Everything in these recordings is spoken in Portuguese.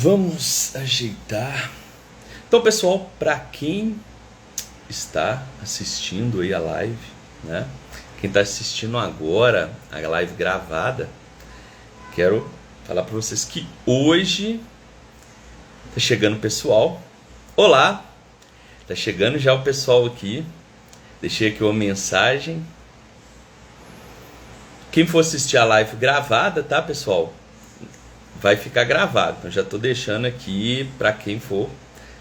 Vamos ajeitar. Então, pessoal, para quem está assistindo aí a live, né? Quem está assistindo agora a live gravada, quero falar para vocês que hoje tá chegando o pessoal. Olá, tá chegando já o pessoal aqui. Deixei aqui uma mensagem. Quem for assistir a live gravada, tá, pessoal? Vai ficar gravado. Então já tô deixando aqui para quem for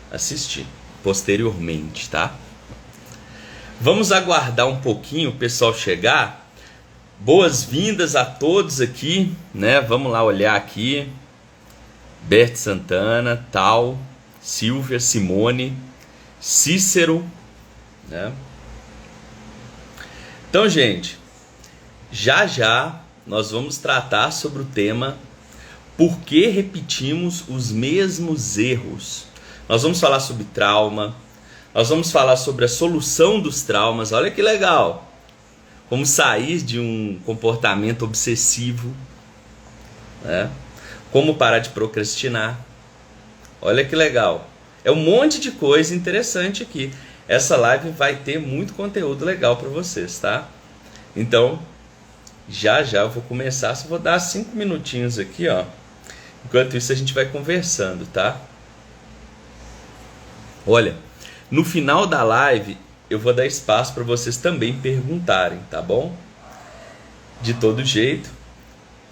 assistir posteriormente, tá? Vamos aguardar um pouquinho o pessoal chegar. Boas-vindas a todos aqui, né? Vamos lá olhar aqui. Bert Santana, Tal, Silvia, Simone, Cícero, né? Então, gente, já nós vamos tratar sobre o tema por que repetimos os mesmos erros. Nós vamos falar sobre trauma, nós vamos falar sobre a solução dos traumas. Olha que legal! Como sair de um comportamento obsessivo, né? Como parar de procrastinar. Olha que legal! É um monte de coisa interessante aqui. Essa live vai ter muito conteúdo legal para vocês, tá? Então, já eu vou começar. Só vou dar 5 minutinhos aqui, ó. Enquanto isso a gente vai conversando, tá? Olha, no final da live eu vou dar espaço para vocês também perguntarem, tá bom? De todo jeito,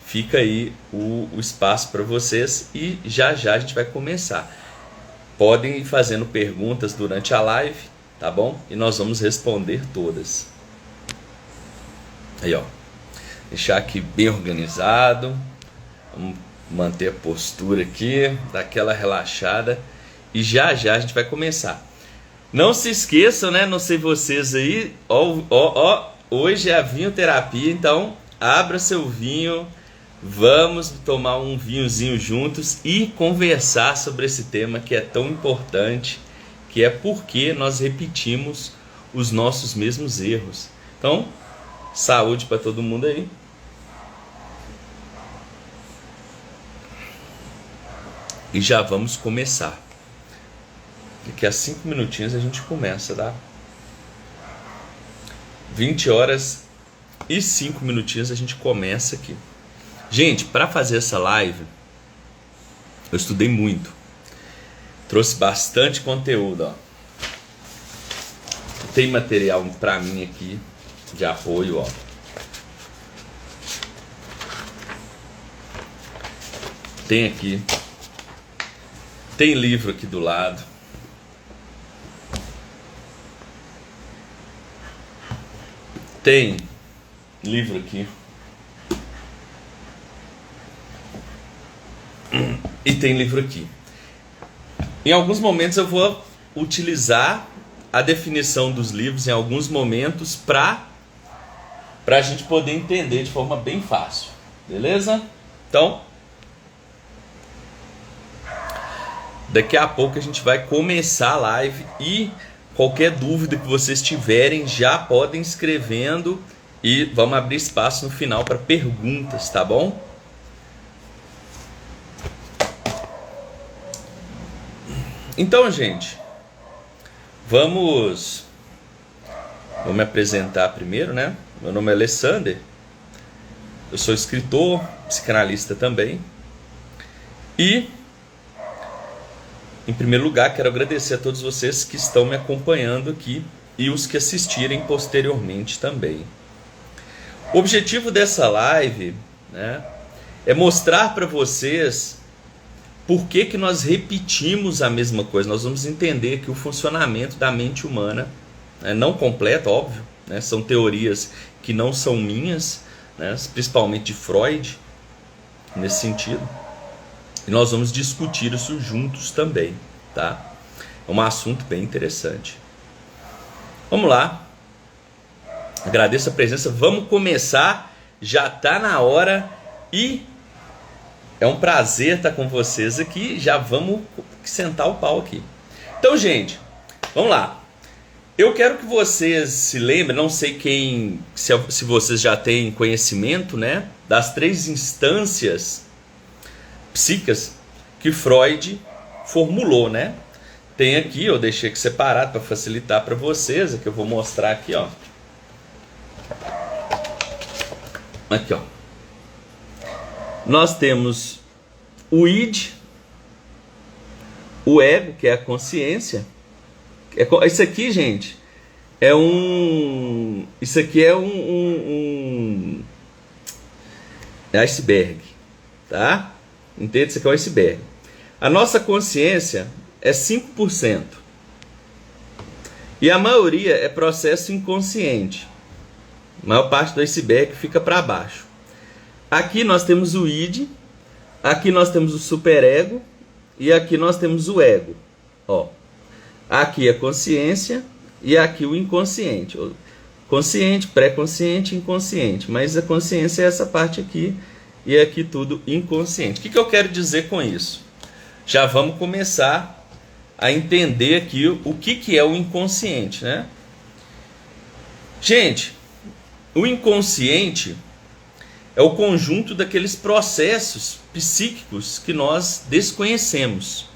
fica aí o espaço para vocês e já a gente vai começar. Podem ir fazendo perguntas durante a live, tá bom? E nós vamos responder todas. Aí, ó. Deixar aqui bem organizado. Vamos manter a postura aqui, dar aquela relaxada. E já a gente vai começar. Não se esqueçam, né? Não sei vocês aí. Hoje é a vinhoterapia, então abra seu vinho. Vamos tomar um vinhozinho juntos e conversar sobre esse tema que é tão importante, que é por que nós repetimos os nossos mesmos erros. Então, saúde para todo mundo aí. E já vamos começar. Daqui a 5 minutinhos a gente começa, tá? 20 horas e 5 minutinhos a gente começa aqui. Gente, para fazer essa live, eu estudei muito. Trouxe bastante conteúdo, ó. Tem material para mim aqui de apoio, ó. Tem aqui. Tem livro aqui do lado. Tem livro aqui. E tem livro aqui. Em alguns momentos eu vou utilizar a definição dos livros em alguns momentos para a gente poder entender de forma bem fácil. Beleza? Então, daqui a pouco a gente vai começar a live e qualquer dúvida que vocês tiverem já podem escrevendo e vamos abrir espaço no final para perguntas, tá bom? Então, gente, vamos me apresentar primeiro, né? Meu nome é Alessander, eu sou escritor, psicanalista também e, em primeiro lugar, quero agradecer a todos vocês que estão me acompanhando aqui e os que assistirem posteriormente também. O objetivo dessa live, né, é mostrar para vocês por que nós repetimos a mesma coisa. Nós vamos entender que o funcionamento da mente humana, né, não completo, óbvio, né, são teorias que não são minhas, né, principalmente de Freud, nesse sentido. E nós vamos discutir isso juntos também, tá? É um assunto bem interessante. Vamos lá. Agradeço a presença. Vamos começar. Já está na hora e é um prazer estar com vocês aqui. Já vamos sentar o pau aqui. Então, gente, vamos lá. Eu quero que vocês se lembrem, não sei se vocês já têm conhecimento, né, das 3 instâncias psíquicas que Freud formulou, né? Tem aqui, eu deixei aqui separado para facilitar para vocês, que eu vou mostrar aqui, ó. Aqui, ó. Nós temos o id, o ego, que é a consciência. Isso aqui, gente, é um... Isso aqui é um iceberg, tá? Entende? Isso aqui é um iceberg. A nossa consciência é 5%. E a maioria é processo inconsciente. A maior parte do iceberg fica para baixo. Aqui nós temos o id, aqui nós temos o superego e aqui nós temos o ego. Ó, aqui a consciência e aqui o inconsciente. Consciente, pré-consciente, inconsciente. Mas a consciência é essa parte aqui e aqui tudo inconsciente. O que eu quero dizer com isso? Já vamos começar a entender aqui o que é o inconsciente, né? Gente, o inconsciente é o conjunto daqueles processos psíquicos que nós desconhecemos.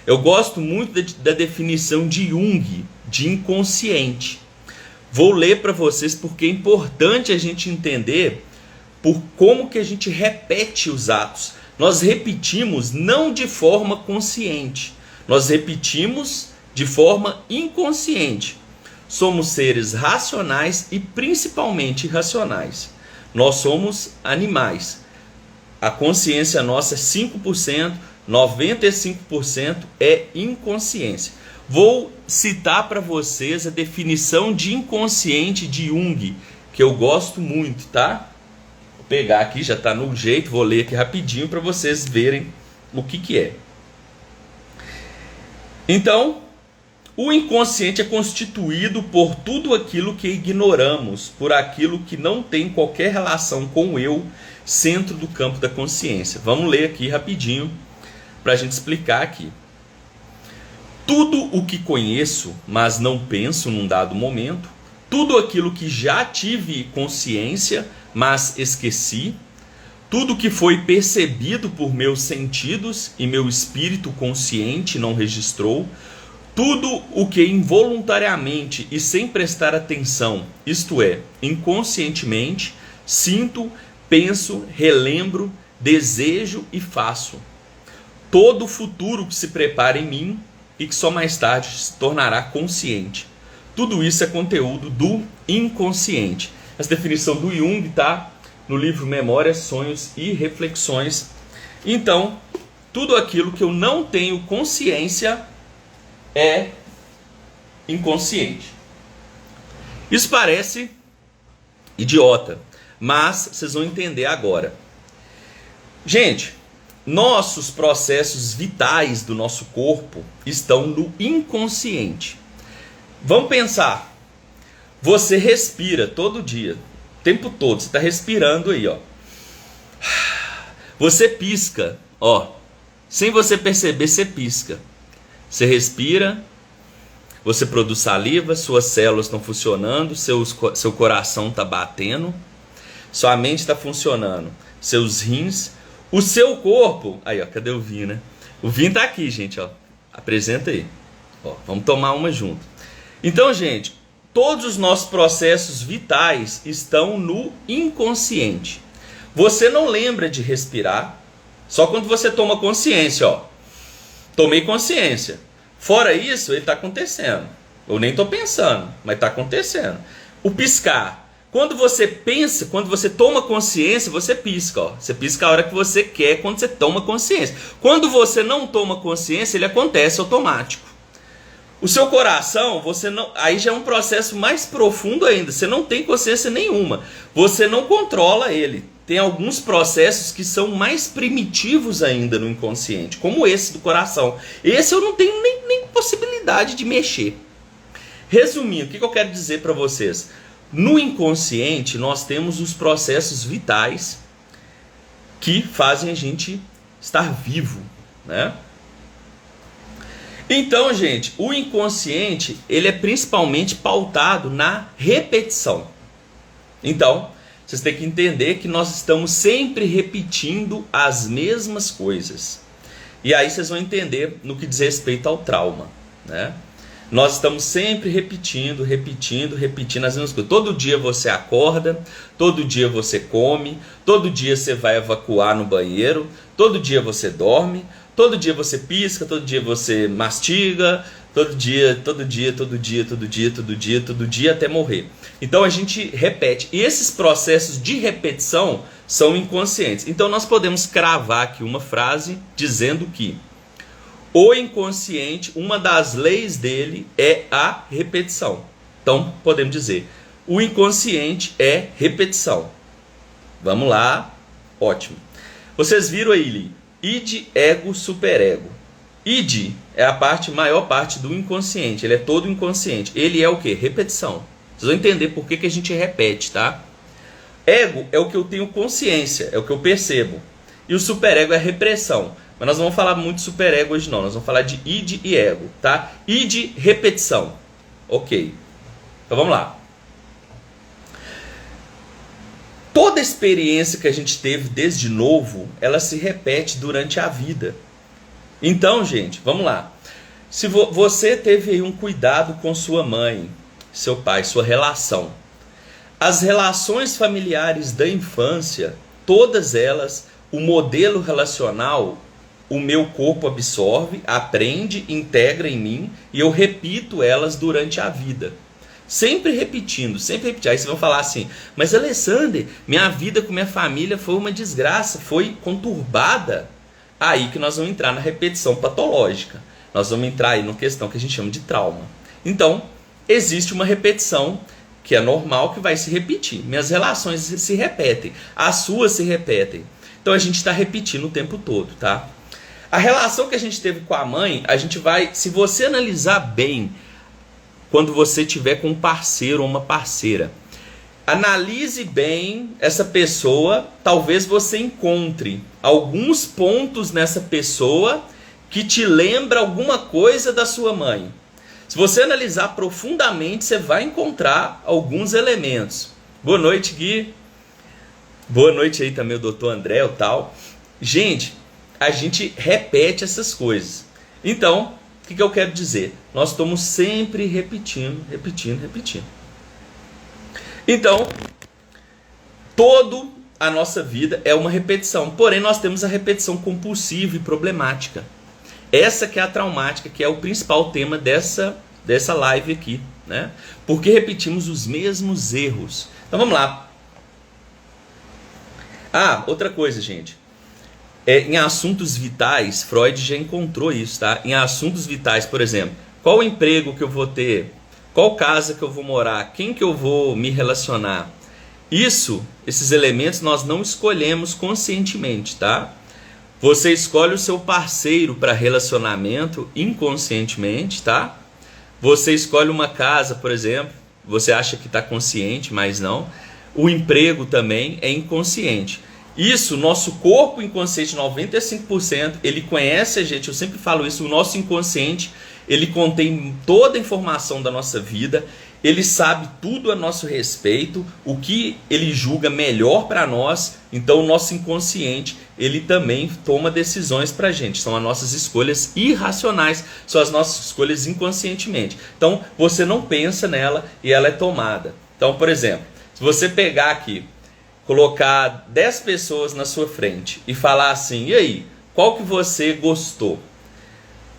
Eu gosto muito da definição de Jung, de inconsciente. Vou ler para vocês porque é importante a gente entender por como que a gente repete os atos. Nós repetimos não de forma consciente, nós repetimos de forma inconsciente. Somos seres racionais e principalmente irracionais. Nós somos animais. A consciência nossa é 5%, 95% é inconsciência. Vou citar para vocês a definição de inconsciente de Jung, que eu gosto muito, tá? Vou pegar aqui, já está no jeito, vou ler aqui rapidinho para vocês verem o que é. Então, o inconsciente é constituído por tudo aquilo que ignoramos, por aquilo que não tem qualquer relação com o eu, centro do campo da consciência. Vamos ler aqui rapidinho para a gente explicar aqui. Tudo o que conheço, mas não penso num dado momento, tudo aquilo que já tive consciência, mas esqueci, tudo que foi percebido por meus sentidos e meu espírito consciente não registrou, tudo o que involuntariamente e sem prestar atenção, isto é, inconscientemente, sinto, penso, relembro, desejo e faço. Todo o futuro que se prepara em mim e que só mais tarde se tornará consciente. Tudo isso é conteúdo do inconsciente. Essa definição do Jung está no livro Memórias, Sonhos e Reflexões. Então, tudo aquilo que eu não tenho consciência é inconsciente. Isso parece idiota, mas vocês vão entender agora. Gente, nossos processos vitais do nosso corpo estão no inconsciente. Vamos pensar. Você respira todo dia, o tempo todo, você está respirando aí, ó. Você pisca, ó. Sem você perceber, você pisca. Você respira, você produz saliva, suas células estão funcionando, seu coração está batendo, sua mente está funcionando, seus rins, o seu corpo... Aí, ó, cadê o vinho, né? O vinho tá aqui, gente, ó. Apresenta aí. Ó, vamos tomar uma junto. Então, gente, todos os nossos processos vitais estão no inconsciente. Você não lembra de respirar, só quando você toma consciência, ó. Tomei consciência. Fora isso, ele está acontecendo. Eu nem estou pensando, mas está acontecendo. O piscar. Quando você pensa, quando você toma consciência, você pisca. Ó. Você pisca a hora que você quer, quando você toma consciência. Quando você não toma consciência, ele acontece automático. O seu coração, você não, aí já é um processo mais profundo ainda. Você não tem consciência nenhuma. Você não controla ele. Tem alguns processos que são mais primitivos ainda no inconsciente, como esse do coração. Esse eu não tenho nem possibilidade de mexer. Resumindo, o que eu quero dizer para vocês? No inconsciente, nós temos os processos vitais que fazem a gente estar vivo, né? Então, gente, o inconsciente, ele é principalmente pautado na repetição. Então, vocês têm que entender que nós estamos sempre repetindo as mesmas coisas. E aí vocês vão entender no que diz respeito ao trauma, né? Nós estamos sempre repetindo as mesmas coisas. Todo dia você acorda, todo dia você come, todo dia você vai evacuar no banheiro, todo dia você dorme, todo dia você pisca, todo dia você mastiga, todo dia até morrer. Então a gente repete. E esses processos de repetição são inconscientes. Então nós podemos cravar aqui uma frase dizendo que o inconsciente, uma das leis dele é a repetição. Então, podemos dizer, o inconsciente é repetição. Vamos lá, ótimo. Vocês viram aí, id, ego, superego. Id é a maior parte do inconsciente, ele é todo inconsciente. Ele é o quê? Repetição. Vocês vão entender por que a gente repete, tá? Ego é o que eu tenho consciência, é o que eu percebo. E o superego é a repressão. Mas nós não vamos falar muito de superego hoje não, nós vamos falar de id e ego, tá? Id, repetição. Ok. Então vamos lá. Toda experiência que a gente teve desde novo, ela se repete durante a vida. Então, gente, vamos lá. Se você teve aí um cuidado com sua mãe, seu pai, sua relação. As relações familiares da infância, todas elas, o modelo relacional, o meu corpo absorve, aprende, integra em mim e eu repito elas durante a vida. Sempre repetindo, sempre repetindo. Aí vocês vão falar assim, mas Alexander, minha vida com minha família foi uma desgraça, foi conturbada. Aí que nós vamos entrar na repetição patológica. Nós vamos entrar aí numa questão que a gente chama de trauma. Então, existe uma repetição que é normal, que vai se repetir. Minhas relações se repetem, as suas se repetem. Então a gente está repetindo o tempo todo, tá? A relação que a gente teve com a mãe, a gente vai, se você analisar bem, quando você tiver com um parceiro ou uma parceira, analise bem essa pessoa, talvez você encontre alguns pontos nessa pessoa que te lembra alguma coisa da sua mãe. Se você analisar profundamente, você vai encontrar alguns elementos. Boa noite, Gui. Boa noite aí também o doutor André, o tal. Gente, a gente repete essas coisas. Então, o que eu quero dizer? Nós estamos sempre repetindo. Então, toda a nossa vida é uma repetição. Porém, nós temos a repetição compulsiva e problemática. Essa que é a traumática, que é o principal tema dessa live aqui, né? Porque repetimos os mesmos erros. Então, vamos lá. Ah, outra coisa, gente. Em assuntos vitais, Freud já encontrou isso, tá? Em assuntos vitais, por exemplo, qual o emprego que eu vou ter? Qual casa que eu vou morar? Quem que eu vou me relacionar? Esses elementos nós não escolhemos conscientemente, tá? Você escolhe o seu parceiro para relacionamento inconscientemente, tá? Você escolhe uma casa, por exemplo, você acha que está consciente, mas não. O emprego também é inconsciente. Isso, nosso corpo inconsciente, 95%, ele conhece a gente, eu sempre falo isso, o nosso inconsciente, ele contém toda a informação da nossa vida, ele sabe tudo a nosso respeito, o que ele julga melhor para nós, então o nosso inconsciente, ele também toma decisões para a gente, são as nossas escolhas irracionais, são as nossas escolhas inconscientemente. Então você não pensa nela e ela é tomada. Então, por exemplo, se você pegar aqui, colocar 10 pessoas na sua frente e falar assim, e aí, qual que você gostou?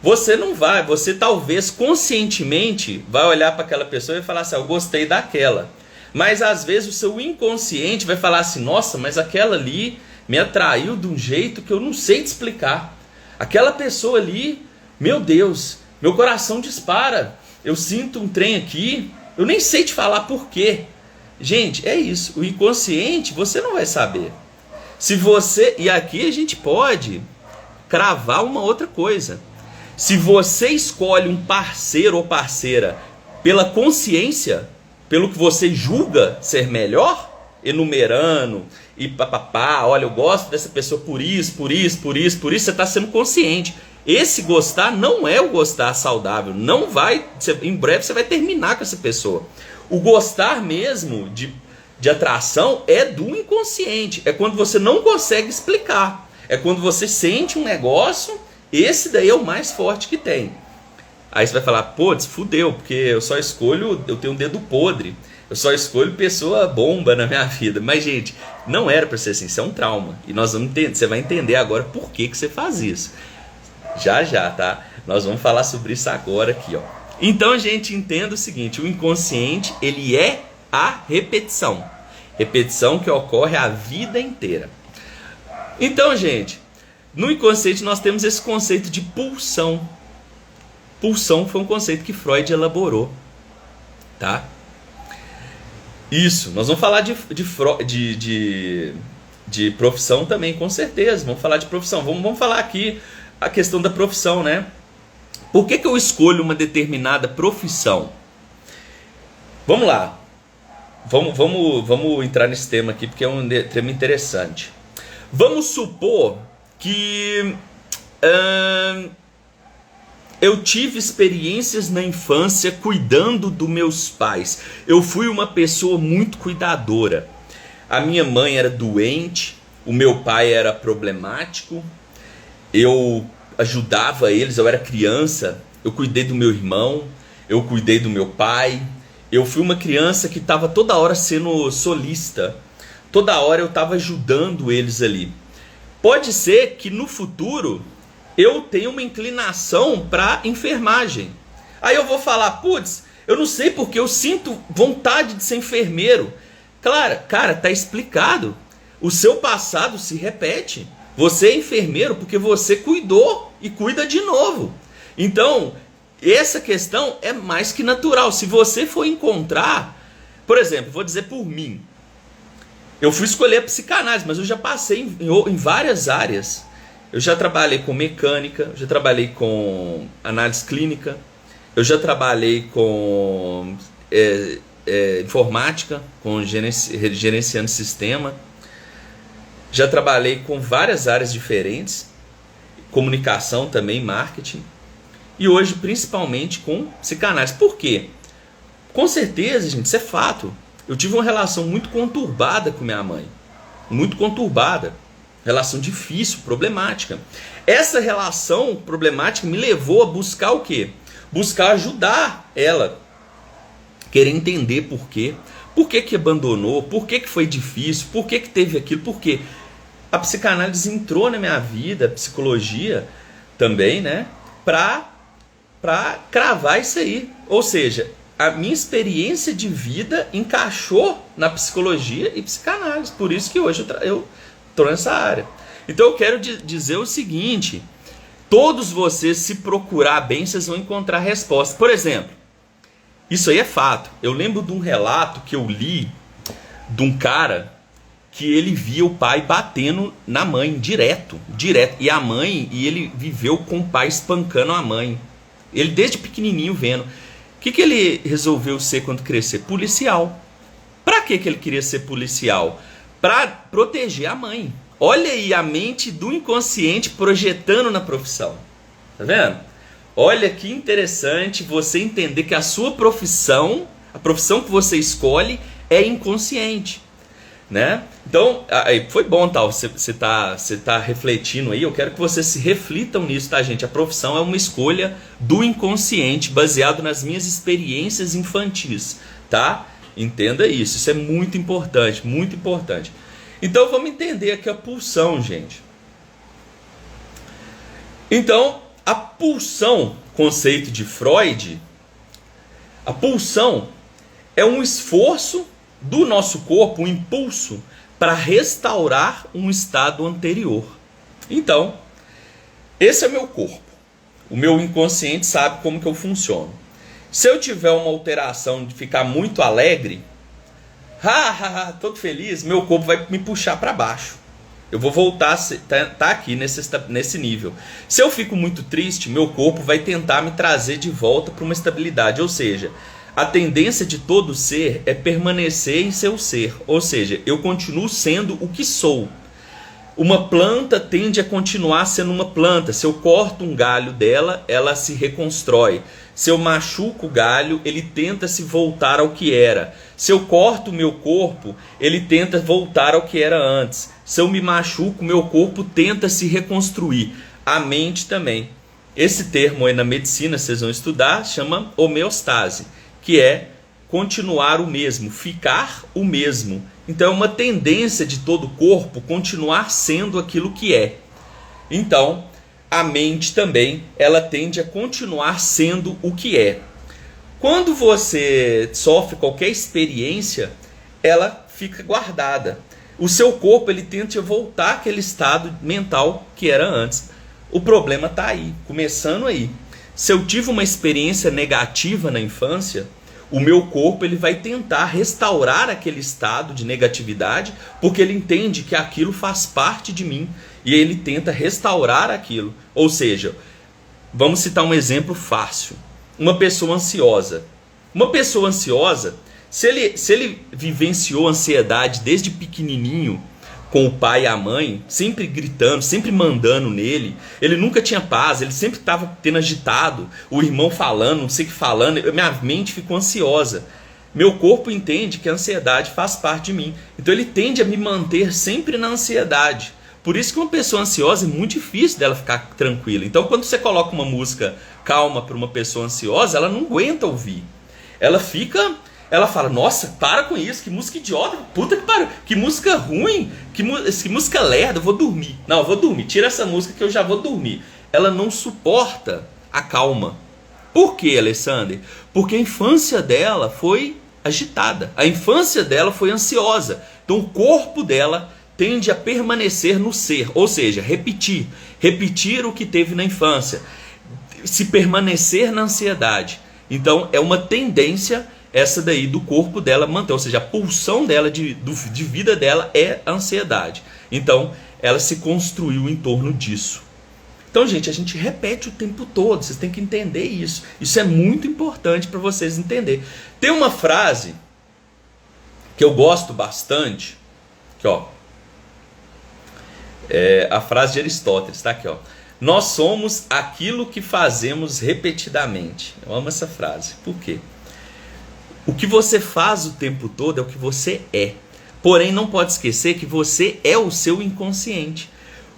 Você não vai, você talvez conscientemente vai olhar para aquela pessoa e falar assim, eu gostei daquela. Mas às vezes o seu inconsciente vai falar assim, nossa, mas aquela ali me atraiu de um jeito que eu não sei te explicar. Aquela pessoa ali, meu Deus, meu coração dispara, eu sinto um trem aqui, eu nem sei te falar por quê. Gente, é isso. O inconsciente você não vai saber. Se você, e aqui a gente pode cravar uma outra coisa. Se você escolhe um parceiro ou parceira pela consciência, pelo que você julga ser melhor, enumerando e papapá, olha, eu gosto dessa pessoa por isso, você está sendo consciente. Esse gostar não é o gostar saudável. Não vai, em breve você vai terminar com essa pessoa. O gostar mesmo de atração é do inconsciente. É quando você não consegue explicar. É quando você sente um negócio Esse daí é o mais forte que tem. Aí você vai falar, putz, fudeu, porque eu só escolho, eu tenho um dedo podre, eu só escolho pessoa bomba na minha vida. Mas, gente, não era pra ser assim, isso é um trauma. E nós vamos entender, você vai entender agora por que você faz isso. Já, tá? Nós vamos falar sobre isso agora aqui, ó. Então, gente, entenda o seguinte, o inconsciente, ele é a repetição. Repetição que ocorre a vida inteira. Então, gente, no inconsciente nós temos esse conceito de pulsão. Pulsão foi um conceito que Freud elaborou, tá? Isso, nós vamos falar de profissão também, com certeza. Vamos falar de profissão. Vamos falar aqui a questão da profissão, né? Por que eu escolho uma determinada profissão? Vamos lá. Vamos entrar nesse tema aqui, porque é um tema interessante. Vamos supor que eu tive experiências na infância cuidando dos meus pais. Eu fui uma pessoa muito cuidadora. A minha mãe era doente, o meu pai era problemático, eu ajudava eles, eu era criança, eu cuidei do meu irmão, eu cuidei do meu pai. Eu fui uma criança que estava toda hora sendo solista, toda hora eu estava ajudando eles ali. Pode ser que no futuro eu tenha uma inclinação para enfermagem. Aí eu vou falar, putz, eu não sei porque eu sinto vontade de ser enfermeiro. Claro, cara, tá explicado. O seu passado se repete. Você é enfermeiro porque você cuidou e cuida de novo. Então, essa questão é mais que natural. Se você for encontrar, por exemplo, vou dizer por mim, eu fui escolher a psicanálise, mas eu já passei em várias áreas. Eu já trabalhei com mecânica, já trabalhei com análise clínica, eu já trabalhei com informática, com gerenciando sistema, já trabalhei com várias áreas diferentes, comunicação também, marketing, e hoje principalmente com psicanálise. Por quê? Com certeza, gente, isso é fato. Eu tive uma relação muito conturbada com minha mãe, muito conturbada. Relação difícil, problemática. Essa relação problemática me levou a buscar o quê? Buscar ajudar ela. Querer entender por quê. Por que que abandonou? Por que que foi difícil? Por que que teve aquilo? Por quê? A psicanálise entrou na minha vida, a psicologia também, né? Pra cravar isso aí. Ou seja, a minha experiência de vida encaixou na psicologia e psicanálise. Por isso que hoje eu estou nessa área. Então eu quero dizer o seguinte, todos vocês, se procurar bem, vocês vão encontrar resposta. Por exemplo, isso aí é fato. Eu lembro de um relato que eu li de um cara que ele via o pai batendo na mãe direto. E ele viveu com o pai espancando a mãe. Ele desde pequenininho vendo. O que ele resolveu ser quando crescer? Policial. Para que ele queria ser policial? Para proteger a mãe. Olha aí a mente do inconsciente projetando na profissão. Tá vendo? Olha que interessante você entender que a sua profissão, a profissão que você escolhe é inconsciente, né? Então, aí foi bom, tá? Você tá refletindo aí. Eu quero que vocês se reflitam nisso, tá, gente? A profissão é uma escolha do inconsciente baseado nas minhas experiências infantis, tá? Entenda isso, isso é muito importante, muito importante. Então vamos entender aqui a pulsão, gente. Então, a pulsão, conceito de Freud, a pulsão é um esforço do nosso corpo, um impulso para restaurar um estado anterior. Então, esse é meu corpo. O meu inconsciente sabe como que eu funciono. Se eu tiver uma alteração de ficar muito alegre, todo feliz, meu corpo vai me puxar para baixo. Eu vou voltar a tá aqui nesse nível. Se eu fico muito triste, meu corpo vai tentar me trazer de volta para uma estabilidade. Ou seja, a tendência de todo ser é permanecer em seu ser. Ou seja, eu continuo sendo o que sou. Uma planta tende a continuar sendo uma planta. Se eu corto um galho dela, ela se reconstrói. Se eu machuco o galho, ele tenta se voltar ao que era. Se eu corto o meu corpo, ele tenta voltar ao que era antes. Se eu me machuco, meu corpo tenta se reconstruir. A mente também. Esse termo aí na medicina, vocês vão estudar, chama homeostase, que é continuar o mesmo, ficar o mesmo. Então é uma tendência de todo o corpo continuar sendo aquilo que é. Então, a mente também, ela tende a continuar sendo o que é. Quando você sofre qualquer experiência, ela fica guardada. O seu corpo, ele tenta voltar àquele estado mental que era antes. O problema está aí, começando aí. Se eu tive uma experiência negativa na infância, o meu corpo ele vai tentar restaurar aquele estado de negatividade, porque ele entende que aquilo faz parte de mim e ele tenta restaurar aquilo. Ou seja, vamos citar um exemplo fácil. Uma pessoa ansiosa. Uma pessoa ansiosa, se ele vivenciou ansiedade desde pequenininho, com o pai e a mãe, sempre gritando, sempre mandando nele, ele nunca tinha paz, ele sempre estava tendo agitado, o irmão falando, não sei o que falando, minha mente ficou ansiosa. Meu corpo entende que a ansiedade faz parte de mim, então ele tende a me manter sempre na ansiedade. Por isso que uma pessoa ansiosa é muito difícil dela ficar tranquila. Então quando você coloca uma música calma para uma pessoa ansiosa, ela não aguenta ouvir. Ela fala, nossa, para com isso, que música idiota, puta que pariu, que música ruim, que música lerda, eu vou dormir. Não, eu vou dormir, tira essa música que eu já vou dormir. Ela não suporta a calma. Por quê, Alessander? Porque a infância dela foi agitada, a infância dela foi ansiosa. Então o corpo dela tende a permanecer no ser, ou seja, repetir o que teve na infância, se permanecer na ansiedade. Então é uma tendência essa daí do corpo dela manter, ou seja, a pulsão dela de vida dela é a ansiedade. Então ela se construiu em torno disso. Então, gente, a gente repete o tempo todo, vocês têm que entender isso. Isso é muito importante para vocês entenderem. Tem uma frase que eu gosto bastante, que é a frase de Aristóteles, tá aqui, nós somos aquilo que fazemos repetidamente. Eu amo essa frase. Por quê? O que você faz o tempo todo é o que você é. Porém, não pode esquecer que você é o seu inconsciente.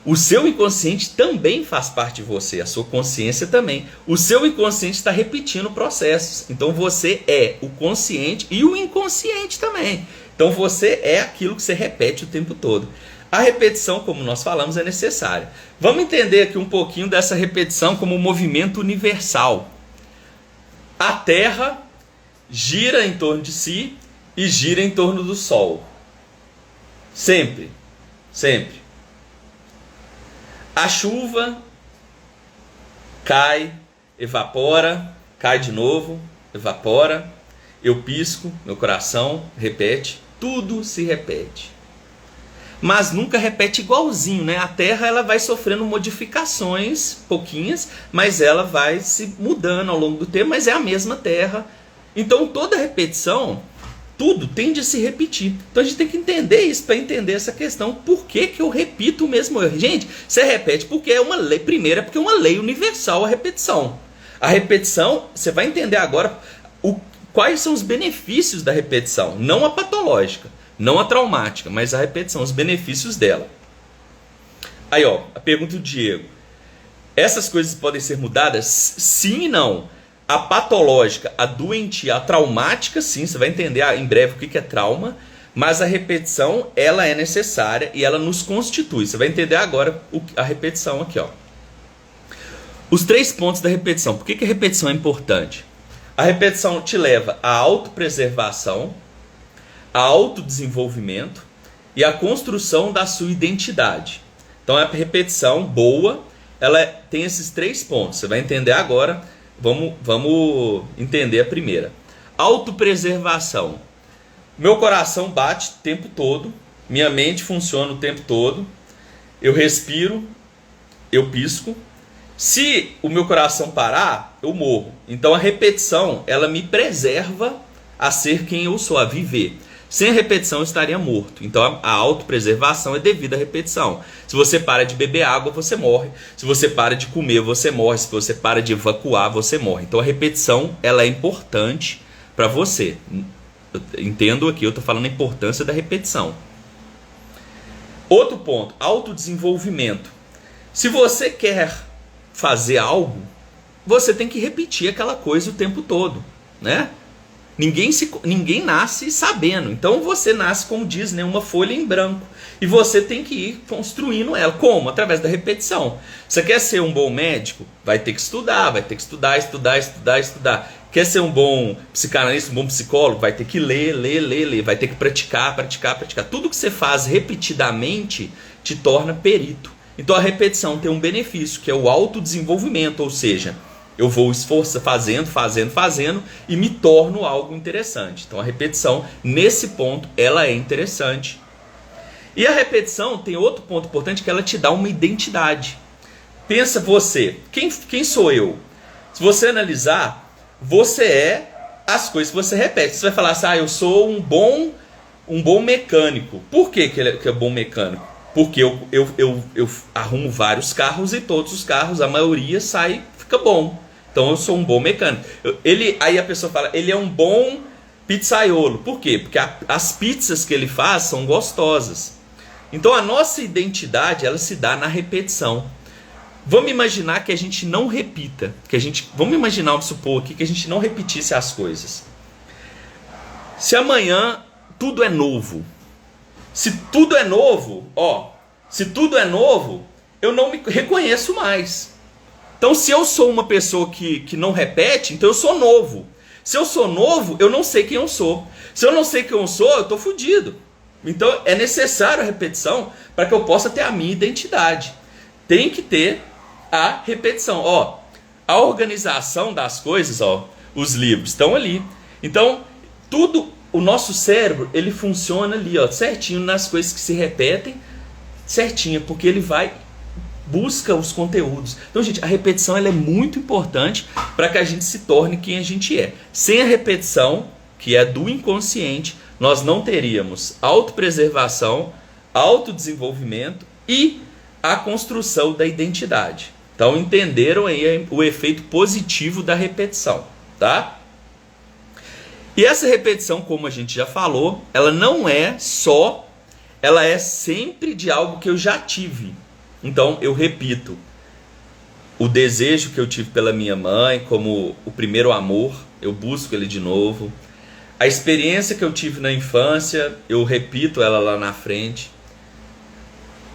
O seu inconsciente também faz parte de você, a sua consciência também. O seu inconsciente está repetindo processos. Então você é o consciente e o inconsciente também. Então você é aquilo que você repete o tempo todo. A repetição, como nós falamos, é necessária. Vamos entender aqui um pouquinho dessa repetição como um movimento universal. A Terra gira em torno de si e gira em torno do Sol. Sempre, sempre. A chuva cai, evapora, cai de novo, evapora. Eu pisco, meu coração repete, tudo se repete. Mas nunca repete igualzinho, né? A Terra ela vai sofrendo modificações, pouquinhas, mas ela vai se mudando ao longo do tempo, mas é a mesma Terra. Então toda repetição, tudo tende a se repetir. Então a gente tem que entender isso para entender essa questão. Por que eu repito o mesmo erro? Gente, você repete porque é uma lei. Primeiro é porque é uma lei universal a repetição. A repetição, você vai entender agora quais são os benefícios da repetição. Não a patológica, não a traumática, mas a repetição, os benefícios dela. Aí a pergunta do Diego. Essas coisas podem ser mudadas? Sim e não. A patológica, a doentia, a traumática, sim, você vai entender em breve o que é trauma, mas a repetição, ela é necessária e ela nos constitui. Você vai entender agora a repetição aqui, Os 3 pontos da repetição. Por que a repetição é importante? A repetição te leva à autopreservação, a autodesenvolvimento e a construção da sua identidade. Então a repetição boa, ela tem esses 3 pontos. Você vai entender agora. Vamos entender a primeira. Autopreservação. Meu coração bate o tempo todo, minha mente funciona o tempo todo, eu respiro, eu pisco. Se o meu coração parar, eu morro. Então a repetição, ela me preserva a ser quem eu sou, a viver. Sem a repetição eu estaria morto. Então a autopreservação é devido à repetição. Se você para de beber água, você morre. Se você para de comer, você morre. Se você para de evacuar, você morre. Então a repetição, ela é importante para você. Entendo aqui, eu estou falando a importância da repetição. Outro ponto, autodesenvolvimento. Se você quer fazer algo, você tem que repetir aquela coisa o tempo todo, né? Ninguém nasce sabendo. Então você nasce, como diz, né, uma folha em branco. E você tem que ir construindo ela. Como? Através da repetição. Você quer ser um bom médico? Vai ter que estudar, estudar. Quer ser um bom psicanalista, um bom psicólogo? Vai ter que ler. Vai ter que praticar. Tudo que você faz repetidamente te torna perito. Então a repetição tem um benefício, que é o autodesenvolvimento, ou seja, eu vou fazendo e me torno algo interessante. Então a repetição, nesse ponto, ela é interessante. E a repetição tem outro ponto importante, que ela te dá uma identidade. Pensa você, quem sou eu? Se você analisar, você é as coisas que você repete. Você vai falar assim, eu sou um bom mecânico. Por que é bom mecânico? Porque eu arrumo vários carros e todos os carros, a maioria fica bom. Então eu sou um bom mecânico. Aí a pessoa fala, ele é um bom pizzaiolo. Por quê? Porque as pizzas que ele faz são gostosas. Então a nossa identidade, ela se dá na repetição. Vamos imaginar que a gente não repita. Vamos supor aqui que a gente não repetisse as coisas. Se amanhã tudo é novo. Se tudo é novo, eu não me reconheço mais. Então, se eu sou uma pessoa que não repete, então eu sou novo. Se eu sou novo, eu não sei quem eu sou. Se eu não sei quem eu sou, eu estou fodido. Então, é necessário a repetição para que eu possa ter a minha identidade. Tem que ter a repetição. A organização das coisas, os livros estão ali. Então, o nosso cérebro, ele funciona ali, certinho nas coisas que se repetem, certinho, porque ele busca os conteúdos. Então, gente, a repetição ela é muito importante para que a gente se torne quem a gente é. Sem a repetição, que é do inconsciente, nós não teríamos autopreservação, autodesenvolvimento e a construção da identidade. Então, entenderam aí o efeito positivo da repetição, tá? E essa repetição, como a gente já falou, ela não é só, ela é sempre de algo que eu já tive. Então, eu repito, o desejo que eu tive pela minha mãe, como o primeiro amor, eu busco ele de novo. A experiência que eu tive na infância, eu repito ela lá na frente.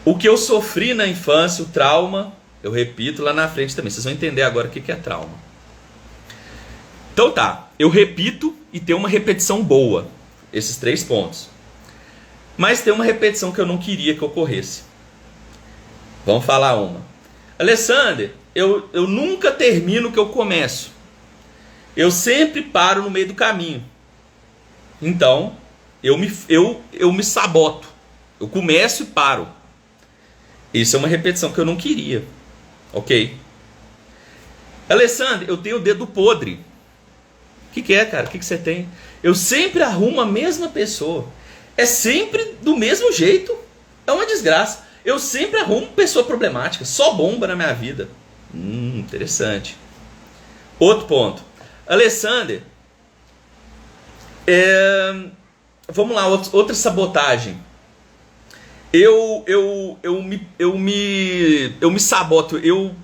O que eu sofri na infância, o trauma, eu repito lá na frente também. Vocês vão entender agora o que é trauma. Então tá, eu repito e tem uma repetição boa, esses 3 pontos. Mas tem uma repetição que eu não queria que ocorresse. Vamos falar uma. Alessander, eu nunca termino o que eu começo. Eu sempre paro no meio do caminho. Então, eu me saboto. Eu começo e paro. Isso é uma repetição que eu não queria. Ok? Alessander, eu tenho o dedo podre. O que é, cara? O que você tem? Eu sempre arrumo a mesma pessoa. É sempre do mesmo jeito. É uma desgraça. Eu sempre arrumo pessoa problemática. Só bomba na minha vida. Interessante. Outro ponto. Alessander, vamos lá, outra sabotagem. Eu me saboto. Eu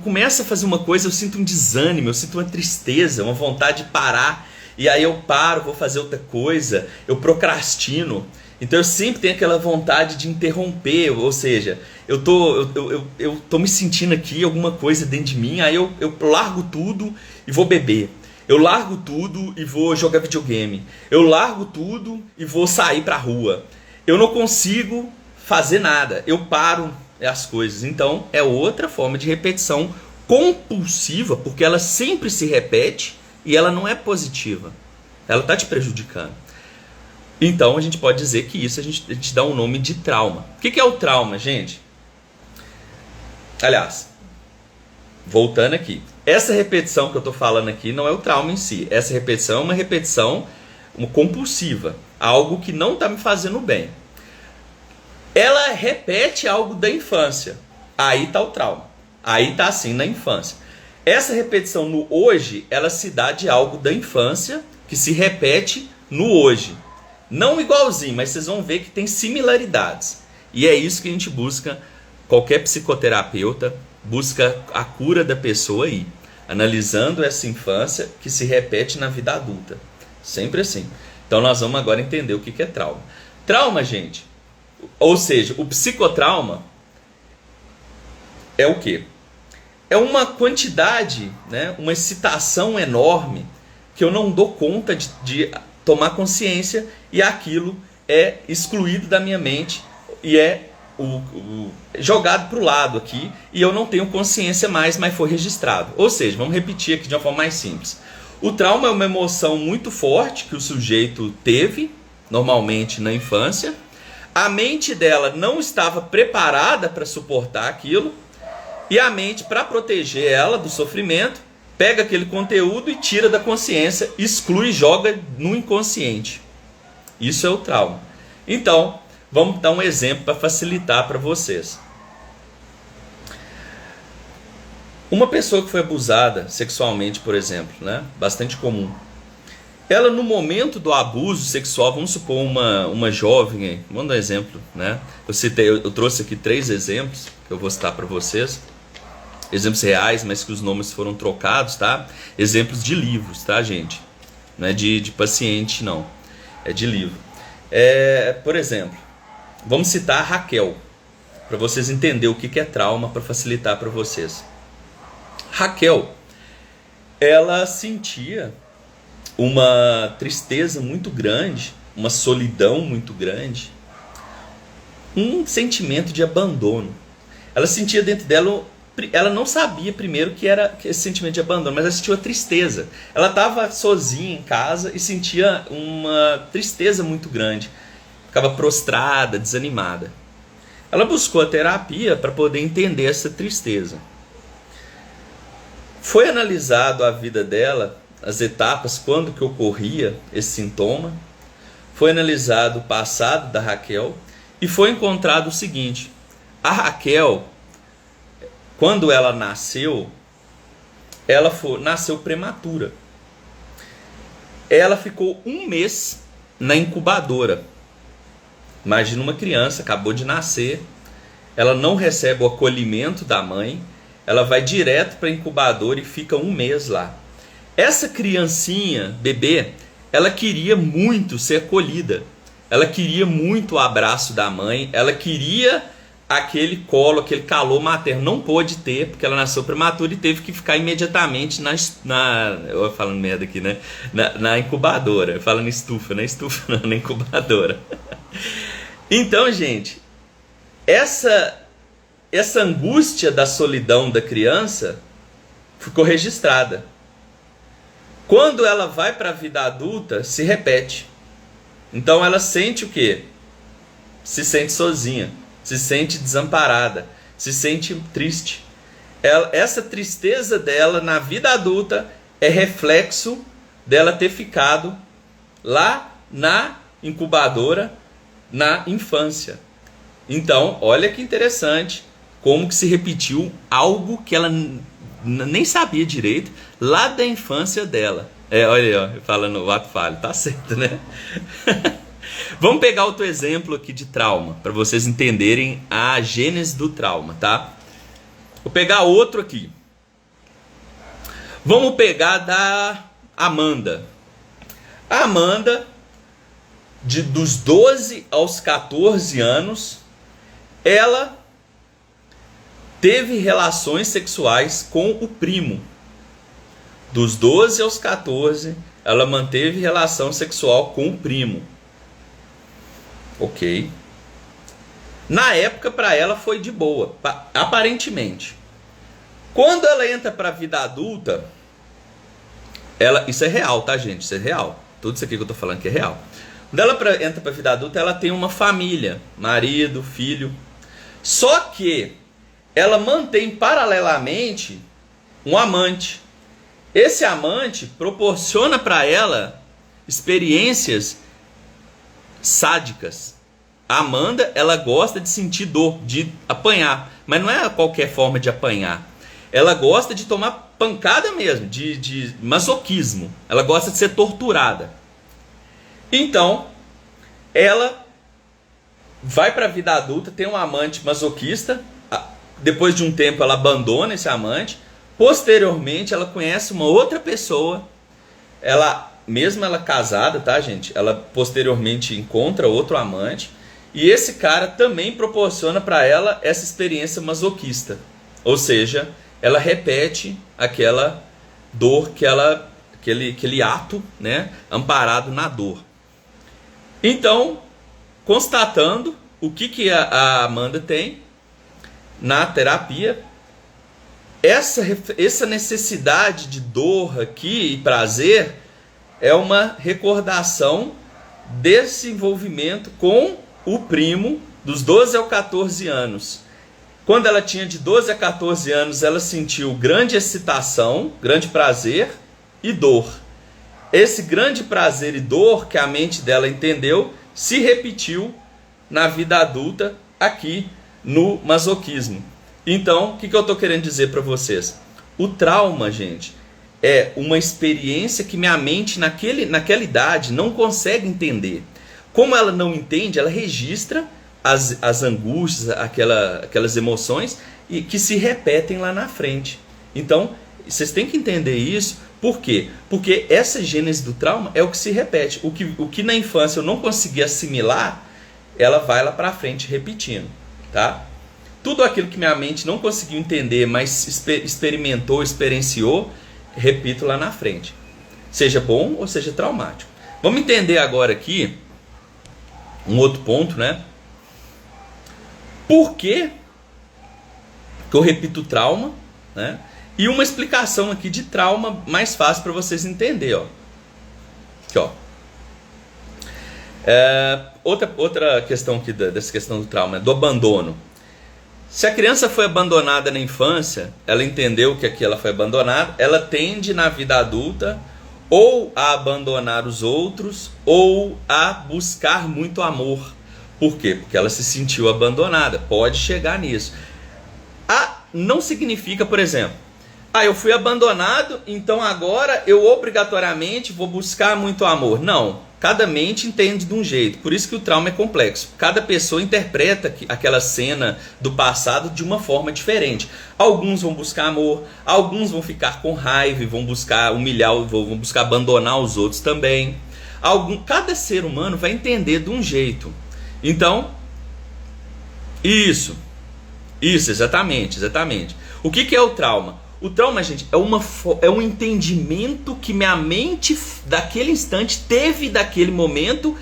começo a fazer uma coisa, eu sinto um desânimo, eu sinto uma tristeza, uma vontade de parar. E aí eu paro, vou fazer outra coisa, eu procrastino. Então eu sempre tenho aquela vontade de interromper, ou seja, eu tô me sentindo aqui alguma coisa dentro de mim, aí eu largo tudo e vou beber. Eu largo tudo e vou jogar videogame. Eu largo tudo e vou sair pra rua. Eu não consigo fazer nada. Eu paro as coisas. Então, é outra forma de repetição compulsiva, porque ela sempre se repete e ela não é positiva. Ela está te prejudicando. Então, a gente pode dizer que isso a gente dá um nome de trauma. O que é o trauma, gente? Aliás, voltando aqui. Essa repetição que eu estou falando aqui não é o trauma em si. Essa repetição é uma repetição compulsiva. Algo que não está me fazendo bem. Ela repete algo da infância. Aí está o trauma. Aí está assim na infância. Essa repetição no hoje, ela se dá de algo da infância que se repete no hoje. Não igualzinho, mas vocês vão ver que tem similaridades. E é isso que a gente busca qualquer psicoterapeuta busca a cura da pessoa aí, analisando essa infância que se repete na vida adulta. Sempre assim. Então nós vamos agora entender o que é trauma. Trauma, gente, ou seja, o psicotrauma é o quê? É uma quantidade, né, uma excitação enorme que eu não dou conta de tomar consciência, e aquilo é excluído da minha mente e é jogado para o lado aqui, e eu não tenho consciência mais, mas foi registrado. Ou seja, vamos repetir aqui de uma forma mais simples. O trauma é uma emoção muito forte que o sujeito teve, normalmente na infância. A mente dela não estava preparada para suportar aquilo, e a mente, para proteger ela do sofrimento, pega aquele conteúdo e tira da consciência, exclui e joga no inconsciente. Isso é o trauma. Então, vamos dar um exemplo para facilitar para vocês. Uma pessoa que foi abusada sexualmente, por exemplo, né? Bastante comum. Ela, no momento do abuso sexual, vamos supor uma jovem, vamos dar um exemplo, né? Eu trouxe aqui 3 exemplos que eu vou citar para vocês. Exemplos reais, mas que os nomes foram trocados, tá? Exemplos de livros, tá, gente? Não é de paciente, não. É de livro. Por exemplo, vamos citar a Raquel, para vocês entenderem o que é trauma, para facilitar para vocês. Raquel, ela sentia uma tristeza muito grande, uma solidão muito grande, um sentimento de abandono. Ela sentia dentro dela, ela não sabia primeiro que era esse sentimento de abandono, mas ela sentia uma tristeza. Ela estava sozinha em casa e sentia uma tristeza muito grande, ficava prostrada, desanimada. Ela buscou a terapia para poder entender essa tristeza. Foi analisado a vida dela, as etapas, quando que ocorria esse sintoma. Foi analisado o passado da Raquel e foi encontrado o seguinte: a Raquel, quando ela nasceu, nasceu prematura. Ela ficou 1 mês na incubadora. Imagina uma criança, acabou de nascer, ela não recebe o acolhimento da mãe, ela vai direto para a incubadora e fica 1 mês lá. Essa criancinha, bebê, ela queria muito ser acolhida, ela queria muito o abraço da mãe, ela queria aquele colo, aquele calor materno. Não pôde ter, porque ela nasceu prematura e teve que ficar imediatamente eu falando merda aqui, né? Na incubadora, falando estufa, não é estufa não, na incubadora. Então, gente, essa angústia da solidão da criança ficou registrada. Quando ela vai para a vida adulta, se repete. Então ela sente o quê? Se sente sozinha, se sente desamparada, se sente triste. Essa tristeza dela na vida adulta é reflexo dela ter ficado lá na incubadora na infância. Então, olha que interessante como que se repetiu algo que ela nem sabia direito lá da infância dela. Olha aí, ó, falando o ato falho, tá certo, né? Vamos pegar outro exemplo aqui de trauma, para vocês entenderem a gênese do trauma, tá? Vou pegar outro aqui. Vamos pegar da Amanda. A Amanda, dos 12 aos 14 anos, ela teve relações sexuais com o primo. Dos 12 aos 14, ela manteve relação sexual com o primo. Ok. Na época, para ela, foi de boa, aparentemente. Quando ela entra para a vida adulta, isso é real, tá, gente? Isso é real. Tudo isso aqui que eu tô falando que é real. Quando ela entra para a vida adulta, ela tem uma família, marido, filho. Só que ela mantém paralelamente um amante. Esse amante proporciona para ela experiências sádicas. A Amanda, ela gosta de sentir dor, de apanhar, mas não é qualquer forma de apanhar. Ela gosta de tomar pancada mesmo, de masoquismo. Ela gosta de ser torturada. Então, ela vai para a vida adulta, tem um amante masoquista, depois de um tempo ela abandona esse amante, posteriormente ela conhece uma outra pessoa, mesmo ela casada, tá, gente? Ela posteriormente encontra outro amante, e esse cara também proporciona para ela essa experiência masoquista. Ou seja, ela repete aquela dor, aquele ato, né, amparado na dor. Então, constatando o que a Amanda tem na terapia, essa necessidade de dor aqui e prazer é uma recordação desse envolvimento com o primo dos 12 aos 14 anos. Quando ela tinha de 12 a 14 anos, ela sentiu grande excitação, grande prazer e dor. Esse grande prazer e dor que a mente dela entendeu se repetiu na vida adulta aqui no masoquismo. Então, o que eu estou querendo dizer para vocês? O trauma, gente, é uma experiência que minha mente naquela idade não consegue entender. Como ela não entende, ela registra as angústias, aquelas emoções e que se repetem lá na frente. Então, vocês têm que entender isso. Por quê? Porque essa gênese do trauma é o que se repete. O que na infância eu não consegui assimilar, ela vai lá para frente repetindo, tá? Tudo aquilo que minha mente não conseguiu entender, mas experimentou, experienciou, repito lá na frente. Seja bom ou seja traumático. Vamos entender agora aqui um outro ponto, né? Por que eu repito trauma, né? E uma explicação aqui de trauma mais fácil para vocês entenderem, ó. Aqui, ó. Outra questão aqui dessa questão do trauma, do abandono. Se a criança foi abandonada na infância, ela entendeu que aqui ela foi abandonada, ela tende na vida adulta ou a abandonar os outros ou a buscar muito amor. Por quê? Porque ela se sentiu abandonada. Pode chegar nisso. Não significa, por exemplo, eu fui abandonado, então agora eu obrigatoriamente vou buscar muito amor. Não. Cada mente entende de um jeito. Por isso que o trauma é complexo. Cada pessoa interpreta aquela cena do passado de uma forma diferente. Alguns vão buscar amor, alguns vão ficar com raiva e vão buscar humilhar, vão buscar abandonar os outros também. Cada ser humano vai entender de um jeito. Então, isso, exatamente. O que é o trauma? O trauma, gente, é um entendimento que minha mente daquele instante teve daquele momento,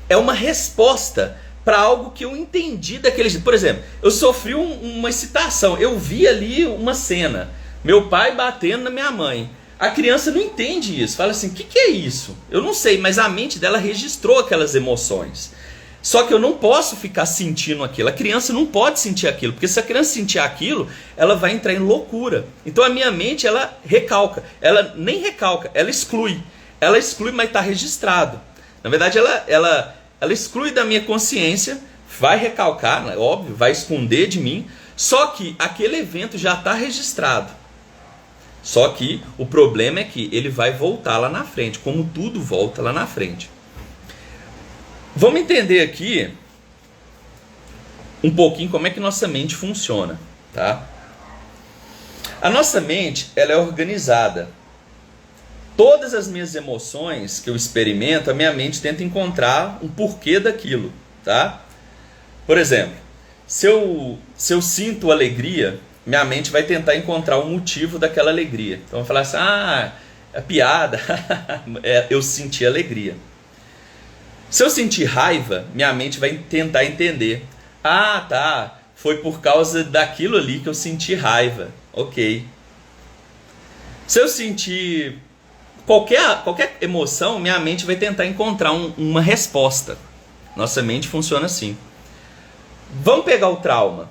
é uma resposta para algo que eu entendi daquele jeito. Por exemplo, eu sofri uma excitação, eu vi ali uma cena, meu pai batendo na minha mãe. A criança não entende isso, fala assim, o que é isso? Eu não sei, mas a mente dela registrou aquelas emoções. Só que eu não posso ficar sentindo aquilo. A criança não pode sentir aquilo, porque se a criança sentir aquilo, ela vai entrar em loucura. Então a minha mente, ela recalca. Ela nem recalca, ela exclui. Ela exclui, mas está registrado. Na verdade, ela exclui da minha consciência, vai recalcar, óbvio, vai esconder de mim. Só que aquele evento já está registrado. Só que o problema é que ele vai voltar lá na frente, como tudo volta lá na frente. Vamos entender aqui um pouquinho como é que nossa mente funciona, tá? A nossa mente, ela é organizada. Todas as minhas emoções que eu experimento, a minha mente tenta encontrar um porquê daquilo, tá? Por exemplo, se eu sinto alegria, minha mente vai tentar encontrar o motivo daquela alegria. Então, eu vou falar assim, é piada, eu senti alegria. Se eu sentir raiva, minha mente vai tentar entender. Tá, foi por causa daquilo ali que eu senti raiva. Ok. Se eu sentir qualquer emoção, minha mente vai tentar encontrar uma resposta. Nossa mente funciona assim. Vamos pegar o trauma.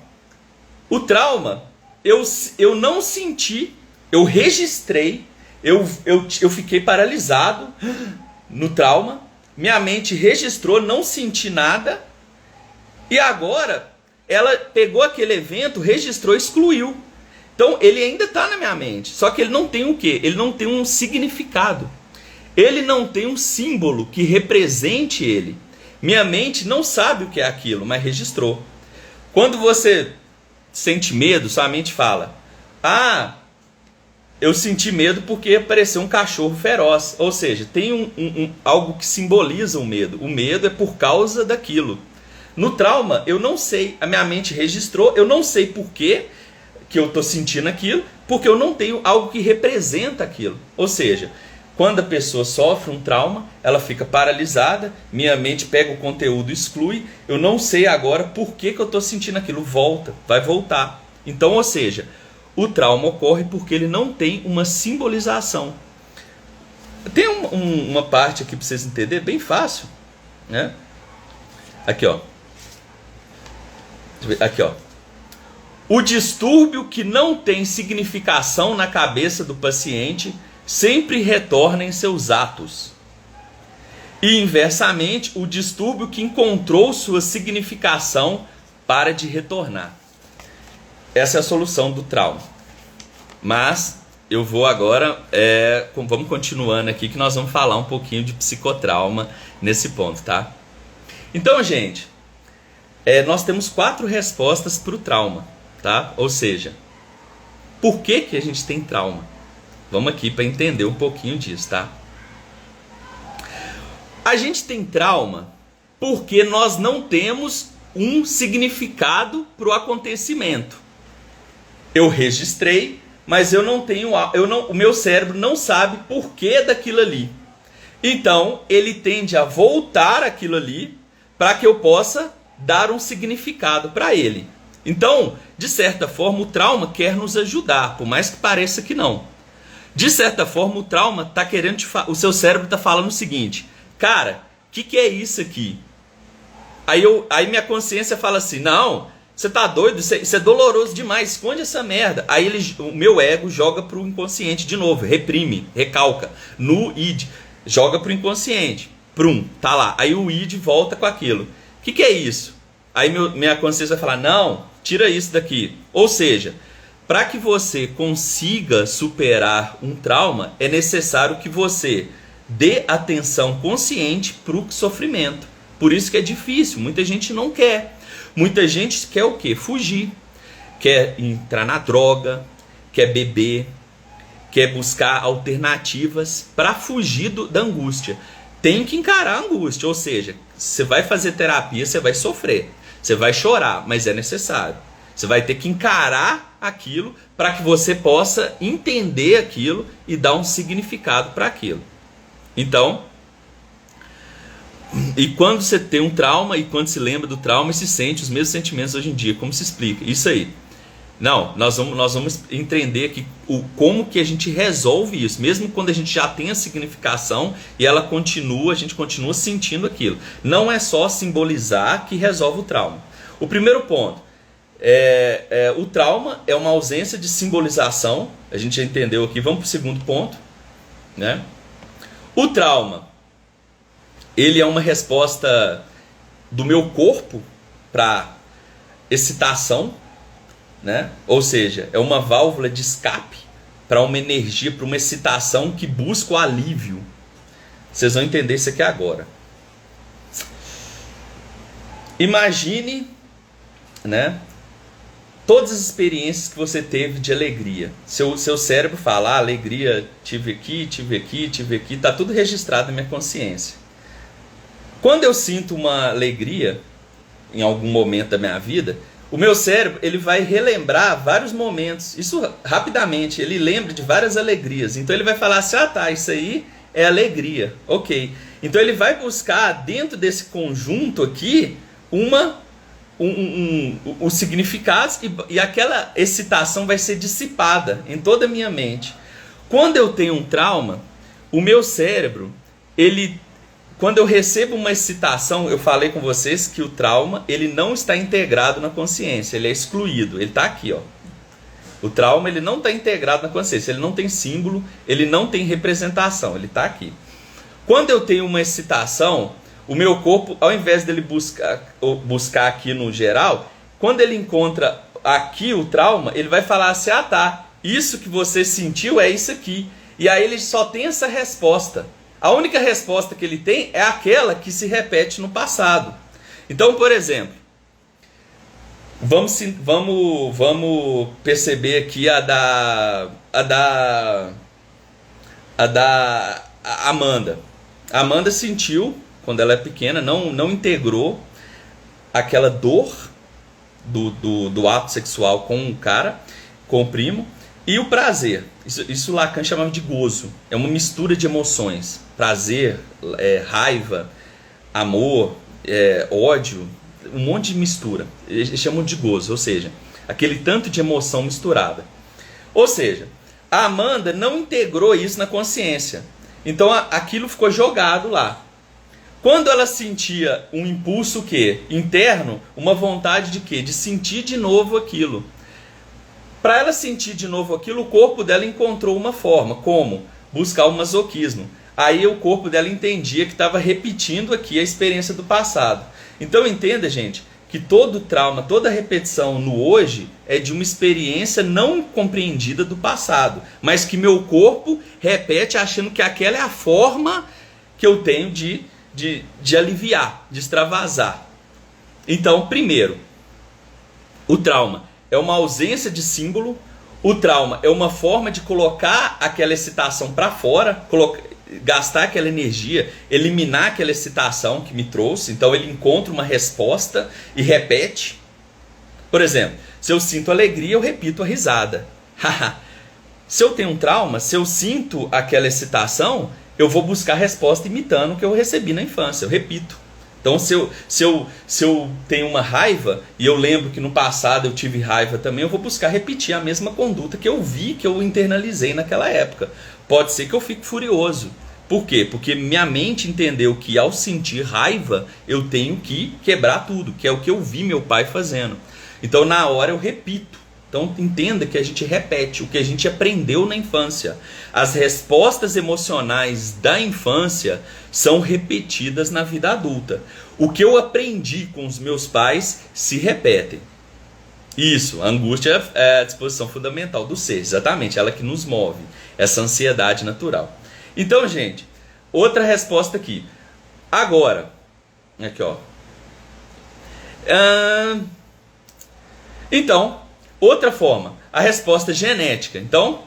O trauma, eu não senti, eu registrei, eu fiquei paralisado no trauma. Minha mente registrou, não senti nada. E agora, ela pegou aquele evento, registrou, excluiu. Então, ele ainda está na minha mente. Só que ele não tem o quê? Ele não tem um significado. Ele não tem um símbolo que represente ele. Minha mente não sabe o que é aquilo, mas registrou. Quando você sente medo, sua mente fala: ah, eu senti medo porque apareceu um cachorro feroz. Ou seja, tem algo que simboliza o medo. O medo é por causa daquilo. No trauma, eu não sei, a minha mente registrou, eu não sei por que eu estou sentindo aquilo, porque eu não tenho algo que representa aquilo. Ou seja, quando a pessoa sofre um trauma, ela fica paralisada, minha mente pega o conteúdo e exclui, eu não sei agora por que eu estou sentindo aquilo, vai voltar. Então, ou seja, o trauma ocorre porque ele não tem uma simbolização. Tem uma parte aqui para vocês entenderem, bem fácil, né? Aqui, ó. Aqui, ó. O distúrbio que não tem significação na cabeça do paciente sempre retorna em seus atos. E, inversamente, o distúrbio que encontrou sua significação para de retornar. Essa é a solução do trauma. Mas eu vou agora, vamos continuando aqui, que nós vamos falar um pouquinho de psicotrauma nesse ponto, tá? Então, gente, nós temos 4 respostas para o trauma, tá? Ou seja, por que a gente tem trauma? Vamos aqui para entender um pouquinho disso, tá? A gente tem trauma porque nós não temos um significado para o acontecimento. Eu registrei, mas eu não tenho, o meu cérebro não sabe por que daquilo ali. Então, ele tende a voltar aquilo ali para que eu possa dar um significado para ele. Então, de certa forma, o trauma quer nos ajudar, por mais que pareça que não. De certa forma, o trauma está querendo o seu cérebro está falando o seguinte: cara, o que é isso aqui? Aí minha consciência fala assim: não, você tá doido, isso é doloroso demais, esconde essa merda. Aí o meu ego joga pro inconsciente de novo, reprime, recalca, no id, joga pro inconsciente, tá lá. Aí o id volta com aquilo. O que é isso? Aí minha consciência vai falar: não, tira isso daqui. Ou seja, para que você consiga superar um trauma, é necessário que você dê atenção consciente para o sofrimento. Por isso que é difícil, muita gente não quer. Muita gente quer o quê? Fugir. Quer entrar na droga, quer beber, quer buscar alternativas para fugir da angústia. Tem que encarar a angústia, ou seja, você vai fazer terapia, você vai sofrer, você vai chorar, mas é necessário. Você vai ter que encarar aquilo para que você possa entender aquilo e dar um significado para aquilo. Então, e quando você tem um trauma e quando se lembra do trauma e se sente os mesmos sentimentos hoje em dia, como se explica? Isso aí. Não, nós vamos entender aqui como que a gente resolve isso, mesmo quando a gente já tem a significação e ela continua, a gente continua sentindo aquilo. Não é só simbolizar que resolve o trauma. O primeiro ponto, o trauma é uma ausência de simbolização, a gente já entendeu aqui, vamos para o segundo ponto, né? O trauma, ele é uma resposta do meu corpo para excitação, né? Ou seja, é uma válvula de escape para uma energia, para uma excitação que busca o alívio. Vocês vão entender isso aqui agora. Imagine, né, todas as experiências que você teve de alegria. Seu cérebro fala: alegria, tive aqui, está tudo registrado na minha consciência. Quando eu sinto uma alegria em algum momento da minha vida, o meu cérebro ele vai relembrar vários momentos. Isso rapidamente, ele lembra de várias alegrias. Então ele vai falar assim: tá, isso aí é alegria. Ok. Então ele vai buscar dentro desse conjunto aqui os significados e aquela excitação vai ser dissipada em toda a minha mente. Quando eu tenho um trauma, o meu cérebro, quando eu recebo uma excitação, eu falei com vocês que o trauma ele não está integrado na consciência, ele é excluído, ele está aqui, ó. O trauma ele não está integrado na consciência, ele não tem símbolo, ele não tem representação, ele está aqui. Quando eu tenho uma excitação, o meu corpo, ao invés dele buscar aqui no geral, quando ele encontra aqui o trauma, ele vai falar assim: tá, isso que você sentiu é isso aqui. E aí ele só tem essa resposta. A única resposta que ele tem é aquela que se repete no passado. Então, por exemplo, Vamos perceber aqui a Amanda. A Amanda sentiu, quando ela é pequena, não integrou aquela dor do ato sexual com o cara, com o primo, e o prazer. Isso Lacan chamava de gozo. É uma mistura de emoções. Prazer, raiva, amor, ódio, um monte de mistura. Eles chamam de gozo, ou seja, aquele tanto de emoção misturada. Ou seja, a Amanda não integrou isso na consciência. Então aquilo ficou jogado lá. Quando ela sentia um impulso interno, uma vontade de quê? De sentir de novo aquilo. Para ela sentir de novo aquilo, o corpo dela encontrou uma forma. Como? Buscar o masoquismo. Aí o corpo dela entendia que estava repetindo aqui a experiência do passado. Então entenda, gente, que todo trauma, toda repetição no hoje é de uma experiência não compreendida do passado, mas que meu corpo repete achando que aquela é a forma que eu tenho de aliviar, de extravasar. Então, primeiro, o trauma é uma ausência de símbolo, o trauma é uma forma de colocar aquela excitação para fora, gastar aquela energia, eliminar aquela excitação que me trouxe. Então ele encontra uma resposta e repete. Por exemplo, se eu sinto alegria, eu repito a risada. Se eu tenho um trauma, se eu sinto aquela excitação, eu vou buscar a resposta imitando o que eu recebi na infância, eu repito. Então se eu tenho uma raiva e eu lembro que no passado eu tive raiva também, eu vou buscar repetir a mesma conduta que eu vi, que eu internalizei naquela época. Pode ser que eu fique furioso. Por quê? Porque minha mente entendeu que ao sentir raiva eu tenho que quebrar tudo, que é o que eu vi meu pai fazendo. Então na hora eu repito. Então entenda que a gente repete o que a gente aprendeu na infância. As respostas emocionais da infância são repetidas na vida adulta. O que eu aprendi com os meus pais se repetem. Isso, a angústia é a disposição fundamental do ser, exatamente, ela que nos move, essa ansiedade natural. Então, gente, outra resposta aqui. Agora, aqui ó. Então, outra forma, a resposta genética. Então,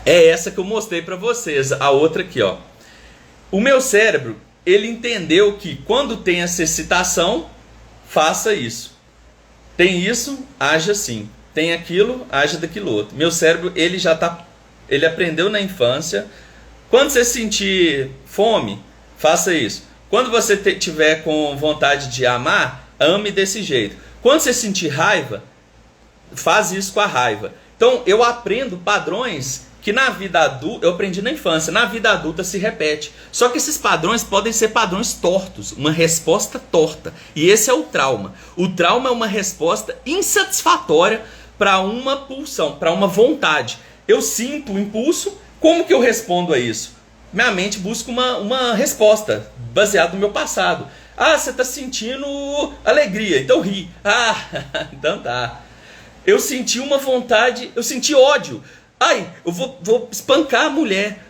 é essa que eu mostrei para vocês, a outra aqui, ó. O meu cérebro, ele entendeu que quando tem essa excitação, faça isso. Tem isso, haja assim. Tem aquilo, haja daquilo outro. Meu cérebro, ele aprendeu na infância. Quando você sentir fome, faça isso. Quando você tiver com vontade de amar, ame desse jeito. Quando você sentir raiva, faz isso com a raiva. Então eu aprendo padrões que na vida adulta, eu aprendi na infância, na vida adulta se repete. Só que esses padrões podem ser padrões tortos, uma resposta torta. E esse é o trauma. O trauma é uma resposta insatisfatória para uma pulsão, para uma vontade. Eu sinto o impulso, como que eu respondo a isso? Minha mente busca uma resposta baseada no meu passado. Ah, você está sentindo alegria, então ri. Ah, então tá. Eu senti uma vontade, eu senti ódio. Ai, eu vou espancar a mulher.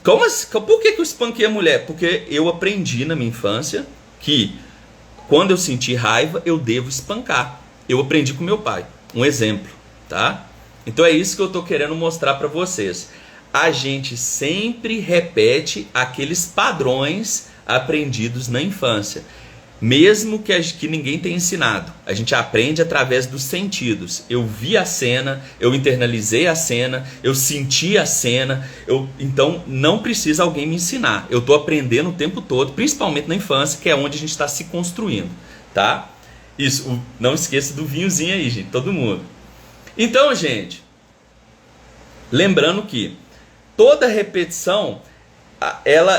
Como assim? Por que eu espanquei a mulher? Porque eu aprendi na minha infância que quando eu sentir raiva, eu devo espancar. Eu aprendi com meu pai. Um exemplo, tá? Então é isso que eu estou querendo mostrar para vocês. A gente sempre repete aqueles padrões aprendidos na infância. Mesmo que ninguém tenha ensinado. A gente aprende através dos sentidos. Eu vi a cena, eu internalizei a cena, eu senti a cena. Então não precisa alguém me ensinar. Eu estou aprendendo o tempo todo, principalmente na infância, que é onde a gente está se construindo. Tá? Isso, não esqueça do vinhozinho aí, gente, todo mundo. Então, gente, lembrando que toda repetição,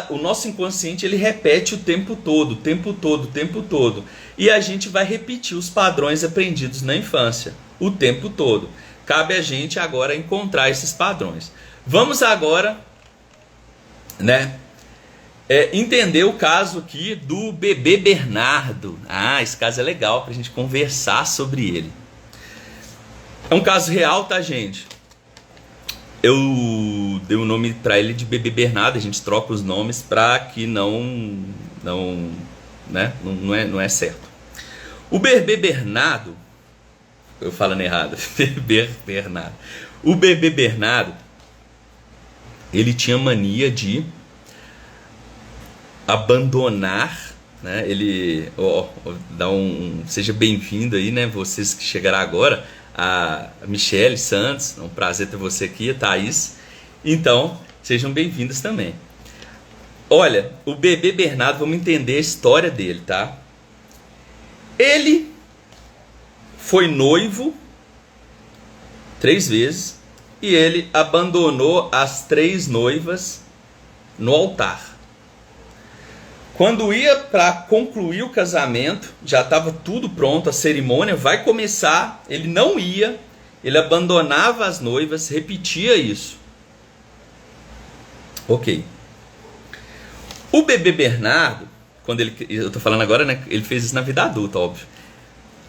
o nosso inconsciente ele repete o tempo todo, o tempo todo, o tempo todo. E a gente vai repetir os padrões aprendidos na infância, o tempo todo. Cabe a gente agora encontrar esses padrões. Vamos agora, entender o caso aqui do bebê Bernardo. Esse caso é legal para a gente conversar sobre ele. É um caso real, tá, gente? Eu dei o nome para ele de bebê Bernardo. A gente troca os nomes para que não é certo. O Bebê Bernardo, eu falando errado, Bebê Bernardo. O Bebê Bernardo, ele tinha mania de abandonar, né? Ele, seja bem-vindo aí, né? Vocês que chegaram agora, a Michele Santos, é um prazer ter você aqui, a Thaís. Então, sejam bem-vindos também. Olha, o Bebê Bernardo, vamos entender a história dele, tá? Ele foi noivo 3 vezes e ele abandonou as 3 noivas no altar. Quando ia para concluir o casamento, já estava tudo pronto, a cerimônia vai começar, ele não ia, ele abandonava as noivas, repetia isso. Ok. O Bebê Bernardo, eu estou falando agora, né, ele fez isso na vida adulta, óbvio.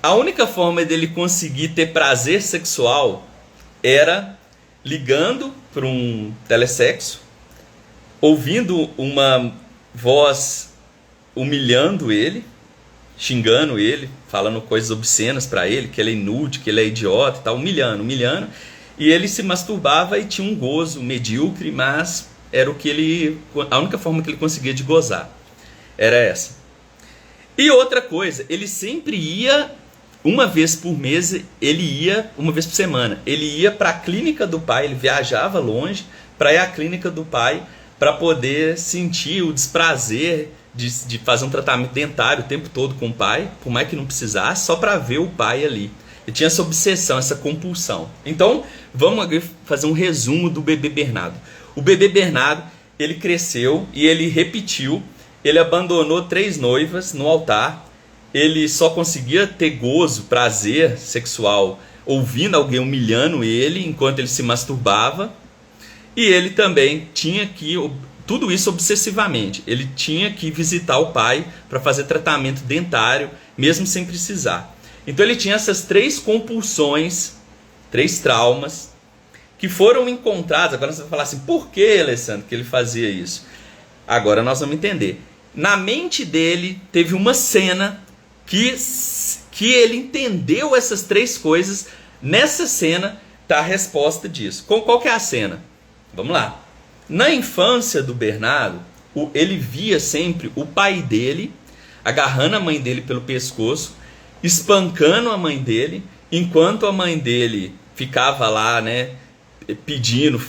A única forma dele conseguir ter prazer sexual era ligando para um telesexo, ouvindo uma voz humilhando ele, xingando ele, falando coisas obscenas para ele, que ele é inútil, que ele é idiota e tal, humilhando. E ele se masturbava e tinha um gozo medíocre, mas era a única forma que ele conseguia de gozar. Era essa. E outra coisa, ele sempre ia, uma vez por mês, uma vez por semana, ele ia para a clínica do pai, ele viajava longe para ir à clínica do pai, para poder sentir o desprazer de fazer um tratamento dentário o tempo todo com o pai, por mais que não precisasse, só para ver o pai ali. Ele tinha essa obsessão, essa compulsão. Então, vamos fazer um resumo do Bebê Bernardo. O Bebê Bernardo, ele cresceu e ele repetiu, ele abandonou 3 noivas no altar, ele só conseguia ter gozo, prazer sexual, ouvindo alguém humilhando ele enquanto ele se masturbava, e ele também tinha que, tudo isso obsessivamente, ele tinha que visitar o pai para fazer tratamento dentário, mesmo sem precisar. Então ele tinha essas 3 compulsões, 3 traumas, que foram encontrados. Agora você vai falar assim, por que, Alessandro, que ele fazia isso? Agora nós vamos entender. Na mente dele teve uma cena que ele entendeu essas 3 coisas. Nessa cena está a resposta disso. Qual que é a cena? Vamos lá. Na infância do Bernardo, ele via sempre o pai dele agarrando a mãe dele pelo pescoço, espancando a mãe dele, enquanto a mãe dele ficava lá, né, pedindo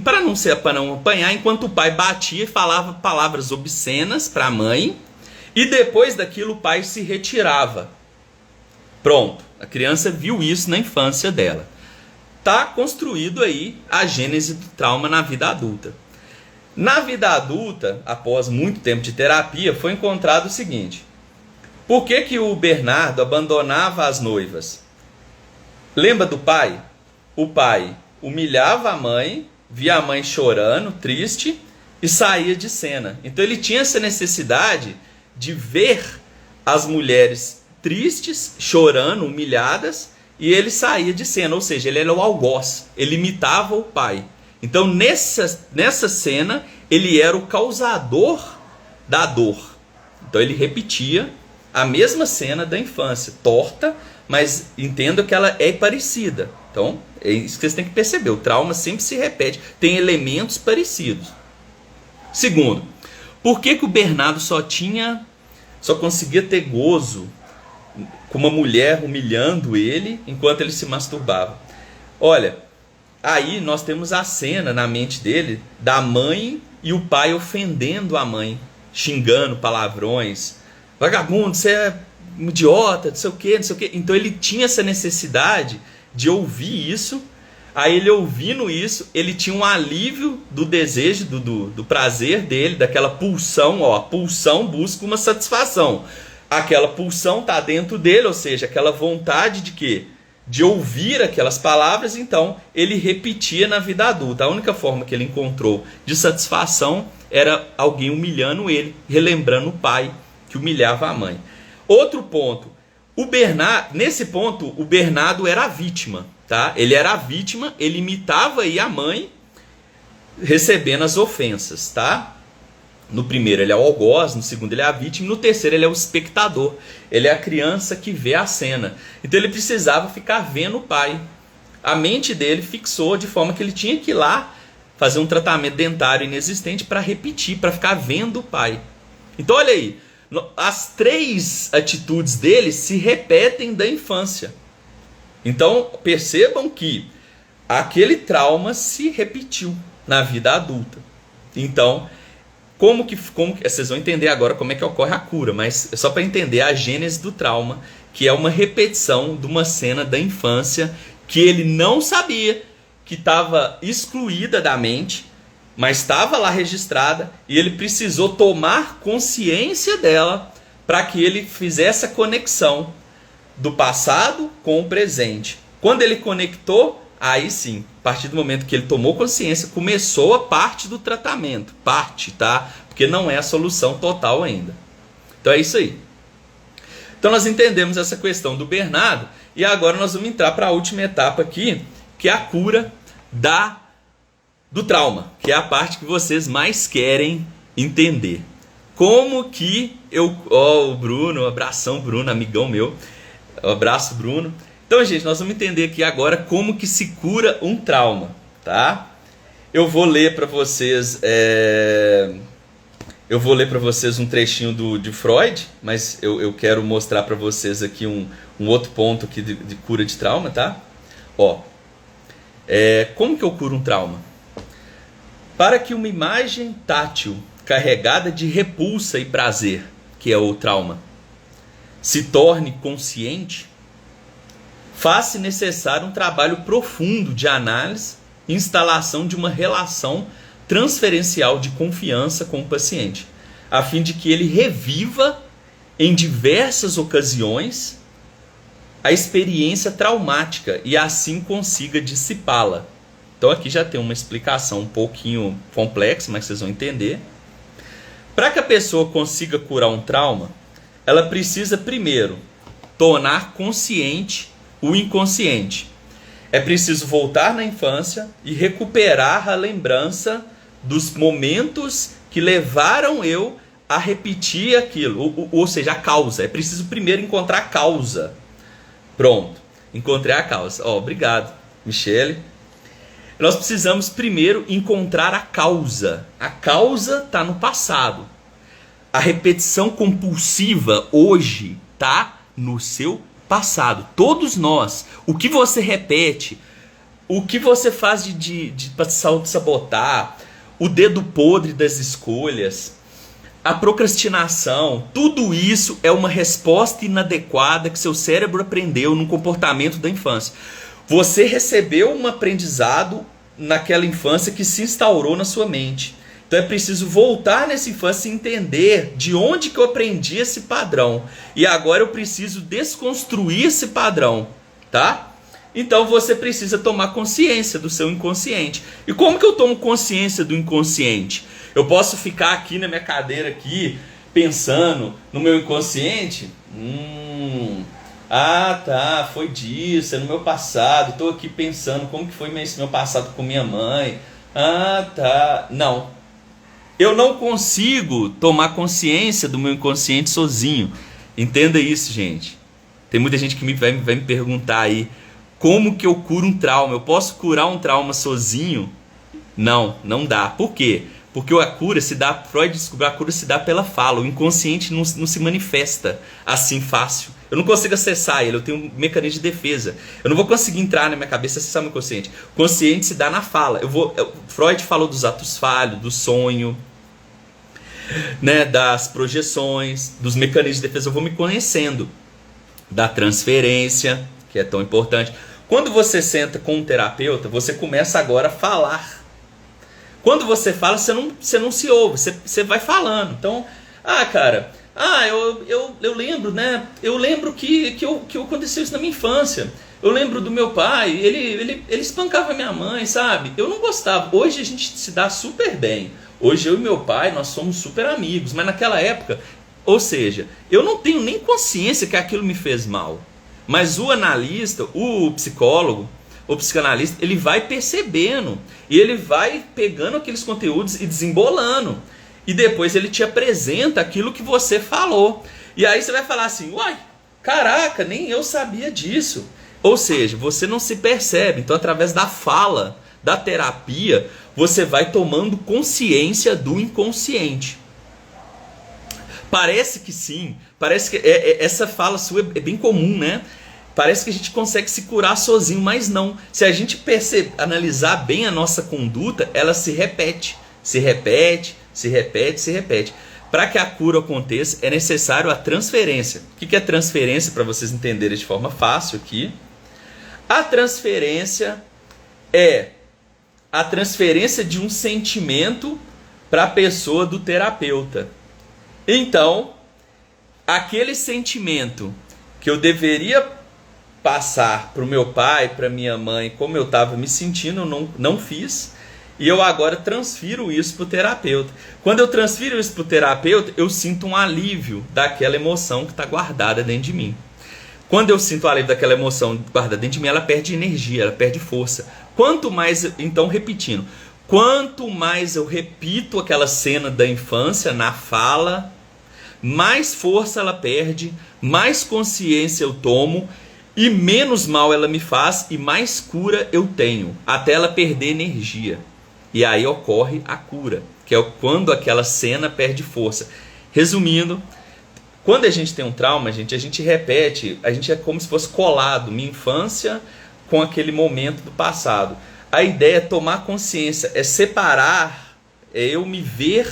para não apanhar, enquanto o pai batia e falava palavras obscenas para a mãe, e depois daquilo o pai se retirava. Pronto, a criança viu isso na infância dela. Tá construído aí a gênese do trauma na vida adulta. Na vida adulta, após muito tempo de terapia, foi encontrado o seguinte: por que o Bernardo abandonava as noivas? Lembra do pai? O pai humilhava a mãe, via a mãe chorando, triste, e saía de cena. Então ele tinha essa necessidade de ver as mulheres tristes, chorando, humilhadas, e ele saía de cena, ou seja, ele era o algoz, ele imitava o pai. Então nessa cena ele era o causador da dor. Então ele repetia a mesma cena da infância, torta, mas entenda que ela é parecida. Então é isso que vocês têm que perceber, o trauma sempre se repete, tem elementos parecidos. Segundo, por que o Bernardo só conseguia ter gozo com uma mulher humilhando ele enquanto ele se masturbava? Olha, aí nós temos a cena na mente dele da mãe e o pai ofendendo a mãe, xingando palavrões, vagabundo, você é um idiota, não sei o que, não sei o que. Então ele tinha essa necessidade de ouvir isso. Aí ele ouvindo isso, ele tinha um alívio do desejo, do prazer dele, daquela pulsão. A pulsão busca uma satisfação. Aquela pulsão está dentro dele, ou seja, aquela vontade de quê? De ouvir aquelas palavras. Então ele repetia na vida adulta. A única forma que ele encontrou de satisfação era alguém humilhando ele, relembrando o pai que humilhava a mãe. Outro ponto, nesse ponto o Bernardo era a vítima, tá? Ele era a vítima, ele imitava aí a mãe recebendo as ofensas, tá? No primeiro ele é o algoz, no segundo ele é a vítima, no terceiro ele é o espectador. Ele é a criança que vê a cena. Então ele precisava ficar vendo o pai. A mente dele fixou de forma que ele tinha que ir lá fazer um tratamento dentário inexistente para repetir, para ficar vendo o pai. Então olha aí, as 3 atitudes dele se repetem da infância. Então percebam que aquele trauma se repetiu na vida adulta. Então, como que vocês vão entender agora como é que ocorre a cura, mas é só para entender a gênese do trauma, que é uma repetição de uma cena da infância que ele não sabia, que estava excluída da mente, mas estava lá registrada, e ele precisou tomar consciência dela para que ele fizesse a conexão do passado com o presente. Quando ele conectou, aí sim, a partir do momento que ele tomou consciência, começou a parte do tratamento. Parte, tá? Porque não é a solução total ainda. Então é isso aí. Então nós entendemos essa questão do Bernardo, e agora nós vamos entrar para a última etapa aqui, que é a cura do trauma, que é a parte que vocês mais querem entender. Como que o Bruno, abração Bruno, amigão meu, abraço Bruno. Então, gente, nós vamos entender aqui agora como que se cura um trauma, tá? Eu vou ler para vocês um trechinho de Freud, mas eu quero mostrar para vocês aqui um outro ponto aqui de cura de trauma, tá? Ó, como que eu curo um trauma? Para que uma imagem tátil carregada de repulsa e prazer, que é o trauma, se torne consciente, faz-se necessário um trabalho profundo de análise e instalação de uma relação transferencial de confiança com o paciente, a fim de que ele reviva em diversas ocasiões a experiência traumática e assim consiga dissipá-la. Então aqui já tem uma explicação um pouquinho complexa, mas vocês vão entender. Para que a pessoa consiga curar um trauma, ela precisa primeiro tornar consciente o inconsciente. É preciso voltar na infância e recuperar a lembrança dos momentos que levaram eu a repetir aquilo, ou seja, a causa. É preciso primeiro encontrar a causa. Pronto, encontrei a causa. Obrigado, Michele. Nós precisamos primeiro encontrar a causa. A causa está no passado. A repetição compulsiva hoje está no seu passado. Todos nós. O que você repete, o que você faz para se sabotar, o dedo podre das escolhas, a procrastinação, tudo isso é uma resposta inadequada que seu cérebro aprendeu no comportamento da infância. Você recebeu um aprendizado naquela infância que se instaurou na sua mente. Então é preciso voltar nessa infância e entender de onde que eu aprendi esse padrão. E agora eu preciso desconstruir esse padrão, tá? Então você precisa tomar consciência do seu inconsciente. E como que eu tomo consciência do inconsciente? Eu posso ficar aqui na minha cadeira aqui, pensando no meu inconsciente? Tá, foi disso, é no meu passado. Estou aqui pensando como que foi esse meu passado com minha mãe. Tá. Não. Eu não consigo tomar consciência do meu inconsciente sozinho. Entenda isso, gente. Tem muita gente que vai me perguntar aí, como que eu curo um trauma? Eu posso curar um trauma sozinho? Não, não dá. Por quê? Porque a cura se dá, Freud descobriu, a cura se dá pela fala. O inconsciente não se manifesta assim fácil. Eu não consigo acessar ele, eu tenho um mecanismo de defesa. Eu não vou conseguir entrar na minha cabeça e acessar meu consciente. O consciente se dá na fala. Freud falou dos atos falhos, do sonho, né, das projeções, dos mecanismos de defesa. Eu vou me conhecendo. Da transferência, que é tão importante. Quando você senta com um terapeuta, você começa agora a falar. Quando você fala, você não se ouve, você vai falando. Então, eu lembro, né? Eu lembro que aconteceu isso na minha infância. Eu lembro do meu pai, ele espancava minha mãe, sabe? Eu não gostava. Hoje a gente se dá super bem. Hoje eu e meu pai, nós somos super amigos. Mas naquela época, ou seja, eu não tenho nem consciência que aquilo me fez mal. Mas o analista, o psicólogo, o psicanalista, ele vai percebendo e ele vai pegando aqueles conteúdos e desembolando. e depois ele te apresenta aquilo que você falou. E aí você vai falar assim, uai, caraca, nem eu sabia disso. Ou seja, você não se percebe. Então, através da fala, da terapia, você vai tomando consciência do inconsciente. Parece que sim, parece que essa fala sua é bem comum, né? Parece que a gente consegue se curar sozinho, mas não. Se a gente analisar bem a nossa conduta, ela se repete, se repete, se repete, se repete. Para que a cura aconteça, é necessário a transferência. O que é transferência, para vocês entenderem de forma fácil aqui? A transferência é a transferência de um sentimento para a pessoa do terapeuta. Então, aquele sentimento que eu deveria passar para o meu pai, para minha mãe, como eu estava me sentindo, eu não fiz. E eu agora transfiro isso para o terapeuta. Quando eu transfiro isso para o terapeuta, eu sinto um alívio daquela emoção que está guardada dentro de mim. Quando eu sinto o alívio daquela emoção guardada dentro de mim, ela perde energia, ela perde força. Quanto mais, então repetindo, quanto mais eu repito aquela cena da infância na fala, mais força ela perde, mais consciência eu tomo e menos mal ela me faz e mais cura eu tenho, até ela perder energia. E aí ocorre a cura, que é quando aquela cena perde força. Resumindo, quando a gente tem um trauma, a gente repete, a gente é como se fosse colado, minha infância com aquele momento do passado. A ideia é tomar consciência, é separar, é eu me ver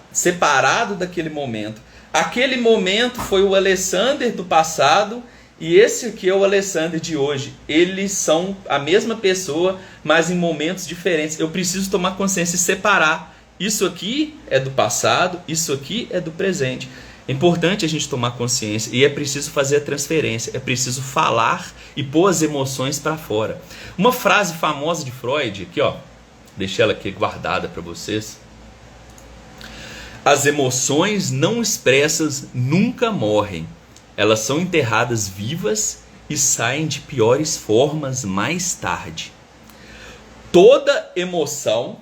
separado daquele momento. Aquele momento foi o Alexander do passado e esse aqui é o Alexander de hoje. Eles são a mesma pessoa, mas em momentos diferentes. Eu preciso tomar consciência e separar. Isso aqui é do passado, isso aqui é do presente. É importante a gente tomar consciência e é preciso fazer a transferência, é preciso falar e pôr as emoções para fora. Uma frase famosa de Freud, aqui ó, deixei ela aqui guardada para vocês. As emoções não expressas nunca morrem. Elas são enterradas vivas e saem de piores formas mais tarde. Toda emoção